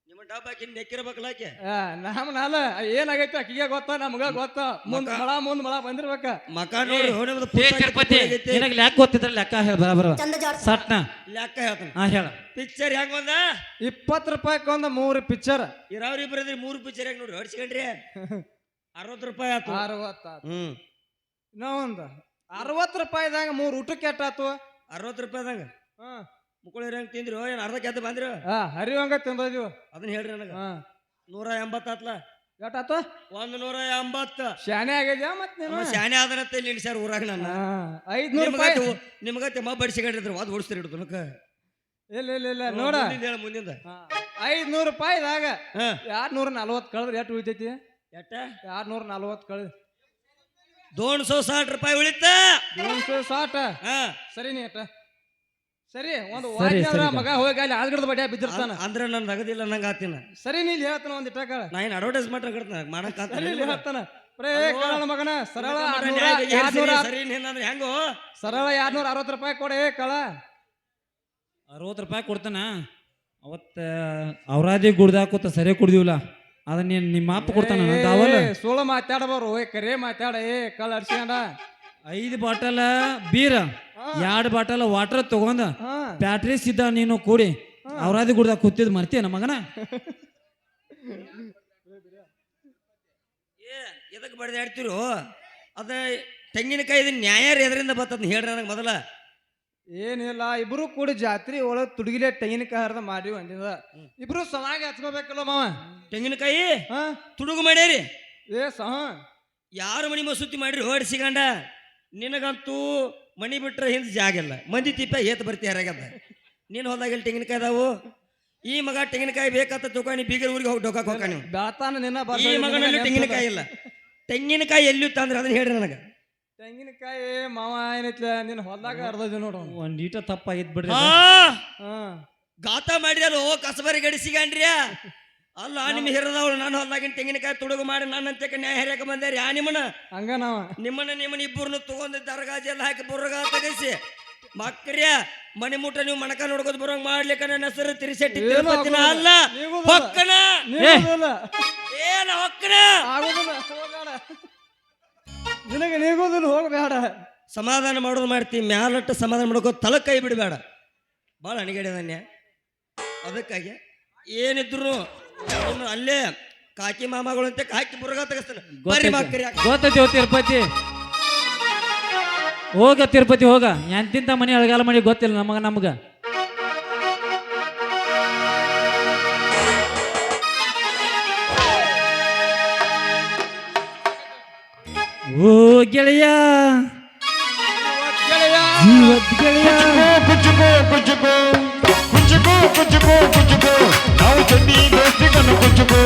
S5: ನಿಮ್ಮ ಡಬ್ಬ ಹಾಕಿ ನೆಕ್ಕಿರ್ಬೇಕಲ್ಲ
S7: ನಾಲ ಏನಾಗೈತಿ ಆಕಿಗೆ ಗೊತ್ತ ನಮಗ ಗೊತ್ತ ಮುಂದ್ ಮಳ ಬಂದಿರ್ಬೇಕ
S5: ಮಕ ನೋಡಿ
S2: ತಿರುಪತಿ ನಿನಗೆ ಲೆಕ್ಕ ಗೊತ್ತಿದ್ರೆ ಲೆಕ್ಕ ಹೇಳ ಬರ ಸಟ್ನ
S5: ಲೆಕ್ಕ ಹೇಳ್ತಾನೆ
S2: ಹೇಳ
S5: ಪಿಕ್ಚರ್ ಹೆಂಗ ಒಂದ
S7: 20 ರೂಪಾಯಿಗೆ ಒಂದು 3 ಪಿಕ್ಚರ್
S5: ಇರಾವ್ರಿ ಬರದ್ರಿ 3 ಪಿಕ್ಚರ್ ಹೆಂಗ್ ನೋಡ್ರಿ ಹೊಡ್ಸ್ಕೊಂಡ್ರಿ 60 ರೂಪಾಯಿ ಆತು
S7: 60 ಇನ್ನೊಂದು 60 ರೂಪಾಯಿದಾಗ 3 ಊಟಕ್ಕೆ ಎಟ್ಟಾತು
S5: 60 ರೂಪಾಯಿದಂಗ ಮುಕ್ಕಳಿರ ಹೆಂಗ್ ತಿಂದ್ರಿ ಏನ್ ಅರ್ಧ ಕೆತ್ತ ಬಂದ್ರಿ
S7: ಹರಿವಂಗ ತಿಂದಿದ್ವು
S5: ಅದನ್ನ ಹೇಳ್ರಿ ನನಗ 180 ಆತ್ಲ
S7: ಎಟ್ಟಾತು
S5: 180
S7: ಶಾನೆ ಆಗಿದ್ಯಾ ಮತ್ ನೀನು
S5: ಶಾನೆ ಆದನಂತ ಇಲ್ಲಿ ಸರ್ ಊರಾಗ ನನ್ನ
S7: 500 ರೂಪಾಯಿ
S5: ನಿಮಗತ್ತೆ ಬಡಿಸಿಕೊಂಡಿದ್ರು ಅದು ಓಡಿಸ್ತೀರಿ ಹಿಡ್ದನಕ
S7: ಇಲ್ಲ ನೋಡ
S5: ಮುಂದಿಂದ
S7: 500 ರೂಪಾಯಿದಾಗ 240 ಕಳೆದ್ರೆ ಎಷ್ಟು ಉಳಿತೈತಿ
S5: ಎಟ್ಟ
S7: 240 ಕಳೆದ್
S5: 260 ರೂಪಾಯಿ ಉಳಿತ
S7: 260 ಸರಿ ನೀ ಅಟ್ಟ ಸರಿ ಒಂದು ಮಗ ಹೋಗಿ ಅಲ್ಲಿ ಆಲ್ಗಡದ ಬಡ್ಡಿ ಬಿದ್ದಿರ್ತಾನ
S5: ಅಂದ್ರೆ ನನ್ ನಗದಿಲ್ಲ ನಂಗೆ ಆತಿನ
S7: ಸರಿ ನೀ ಹೇಳ್ತಾನ ಒಂದ್ ಇಟ್ಟಾಕ
S5: ನಾ ಏನ್ ಅಡ್ವರ್ಟೈಸ್ ಮಾಡ್ತಾನ ಮಾಡಕ್
S7: ಹೇಳ್ತಾನ ಮಗನ ಸರಳ
S5: ಸರಿ ಅಂದ್ರೆ ಹೆಂಗೋ
S7: ಸರಳ 260 ರೂಪಾಯಿ ಕೊಡೆ ಕಳ
S2: 60 ರೂಪಾಯಿ ಕೊಡ್ತಾನ ಅವತ್ತ ಅವ್ರಾದಿ ಗುಡ್ದಾಕೋತ ಸರಿ ಕುಡ್ದಿವಲ್ಲ ಅದನ್ನ ನಿಮ್ಮ ಅಪ್ಪ ಕೊಡ್ತಾನ
S7: ಸೋಳ ಮಾತಾಡಬಾರು ಕರೆ ಮಾತಾಡ ಕಳ ಅರ್ಸ್ಕೊಂಡ
S2: 5 ಬಾಟಲ್ ಬೀರ್ 2 ಬಾಟಲ್ ವಾಟರ್ ತಗೊಂಡ ಬ್ಯಾಟ್ರಿ ಸಿದ್ಧ ನೀನು ಕೂಡಿ ಅವ್ರಾದಿ ಗುಡ್ದಾಗ ಕೂತಿದ್ ಮರ್ತೀಯ ಮಗನ
S5: ಎದಕ್ ಬಡ್ದಾಡ್ತಿರು ಅದ ತೆಂಗಿನಕಾಯಿ ನ್ಯಾಯ ಎದರಿಂದ ಬರ್ತದ ಹೇಳ್ರಿ ನನಗೆ ಮೊದಲ
S7: ಏನಿಲ್ಲ ಇಬ್ರು ಕೂಡಿ ಜಾತ್ರೆ ಒಳಗ್ ತುಡುಗಿಲೆ ತೆಂಗಿನಕಾಯಿ ಹರಿದ ಮಾಡಿವಿ ಅಂದಿದ ಇಬ್ರು ಸಮಾಗಿ ಹಚ್ಕೋಬೇಕಲ್ಲ ಮಾವ
S5: ತೆಂಗಿನಕಾಯಿ ತುಡುಗು ಮಾಡ್ಯಾರಿ ಯಾರು ಮನಿ ಮಸೂತಿ ಮಾಡ್ರಿ ಹೊಡ್ಸಿಗಂಡ ನಿನಗಂತೂ ಮನಿ ಬಿಟ್ರೆ ಹಿಂದೆ ಜಾಗಿಲ್ಲ ಮಂದಿ ತಿಪ್ಪ ಏತ್ ಬರ್ತಿ ಯಾರಾಗದ ನೀನು ಹೊಲ್ದಾಗೆಲ್ಲ ತೆಂಗಿನಕಾಯಿ ಅದಾವು ಈ ಮಗ ತೆಂಗಿನಕಾಯಿ ಬೇಕಂತ ತಗೊಂಡು ಬೀಗರ ಊರಿಗೆ ಹೋಗಿ ಡೊಕಾಕ್ ಹೋಗ ನೀವು ಈ ಮಗನಲ್ಲಿ ತೆಂಗಿನಕಾಯಿ ಇಲ್ಲ ತೆಂಗಿನಕಾಯಿ ಎಲ್ಲಿ ತಂದ್ರೆ ಅದನ್ನ ಹೇಳ್ರಿ ನನಗೆ
S7: ತೆಂಗಿನಕಾಯಿ ಮಾವ ಏನೈತ್ಲ ನಿನ್ನ ಹೊಲ್ದಾಗ ಅರ್ಧ ನೋಡು
S2: ಒಂದ್ ಈಟ ತಪ್ಪಾಗಿದ್ ಬಿಡ್ರಿ
S5: ಗಾತ ಮಾಡಿರಲ್ಲ ಕಸಬರಿ ಗಡಿಸಿಗಂಡ್ರಿ ಅಲ್ಲ ನಿಮ್ ಹಿರದವಳು ನಾನು ಹೊಲ್ದಾಗಿನ ತೆಂಗಿನಕಾಯಿ ತುಡುಗು ಮಾಡಿ ನನ್ನಂತೆ ನ್ಯಾಯ ಹರಿಯಕ ಬಂದಾರಿ ನಿಮ್ಮನ್ನ
S7: ಹಂಗ ನಾವ
S5: ನಿಮ್ಮನ್ನ ಇಬ್ಬರನ್ನು ತಗೊಂಡ್ ದರ್ಗಾಜೆಲ್ಲ ಹಾಕಿ ಬುರ್ರಗ ತೆಗಿಸಿ ಮಕ್ರಿಯ ಮನೆ ಮುಟ್ಟ ನೀವು ಮಣಕ ನೋಡ್ಕೋದ್ ಬರೋಂಗ್ ಮಾಡ್ಲಿಕ್ಕ ನನ್ನ ಹೆಸರು ತಿರುಸೆಟ್ಟಿ ತಿರುಪತಿನ ಅಲ್ಲ ಹೊಕ್ಕನ ಏನ ಹೊಕ್ಕನ
S7: ನಿನಗೆ ನೀಗೋದಿಲ್ಲ ಹೋಗಬೇಡ
S5: ಸಮಾಧಾನ ಮಾಡೋದು ಮಾಡ್ತೀವಿ ಮ್ಯಾಲಟ್ಟ ಸಮಾಧಾನ ಮಾಡ್ಕೋ ತಲ ಕೈ ಬಿಡಬೇಡ ಭಾಳ ಅಣಿಗಡಿದನ್ಯ ಅದಕ್ಕಾಗಿ ಏನಿದ್ರು ಅಲ್ಲೇ ಕಾಕಿ ಮಾಮಗಳು ಅಂತ ಕಾಕಿ ಬುರ್ಗ ತೆಗಿಸ್ತಾನೆ ಬರ್ರಿ ಮಕ್ಕರಿ
S2: ಗೊತ್ತೈತಿ ತಿರುಪತಿ ಹೋಗ ತಿರುಪತಿ ಹೋಗ ಎಂತಿಂತ ಮನೆ ಅಳಗಾಲ ಮಾಡಿ ಗೊತ್ತಿಲ್ಲ ನಮಗ ಓ ಗೆಳೆಯ ಗೆಳೆಯ
S3: ಕುಚುಕೋ ಕುಂಚುಕೋ ಕುಂಚುಕೋ ಕುಂಚುಕೋ ನಾವು ಚಂದಿ ದೋಸ್ತಿಗನ್ನು ಕುಂಚುಕೋ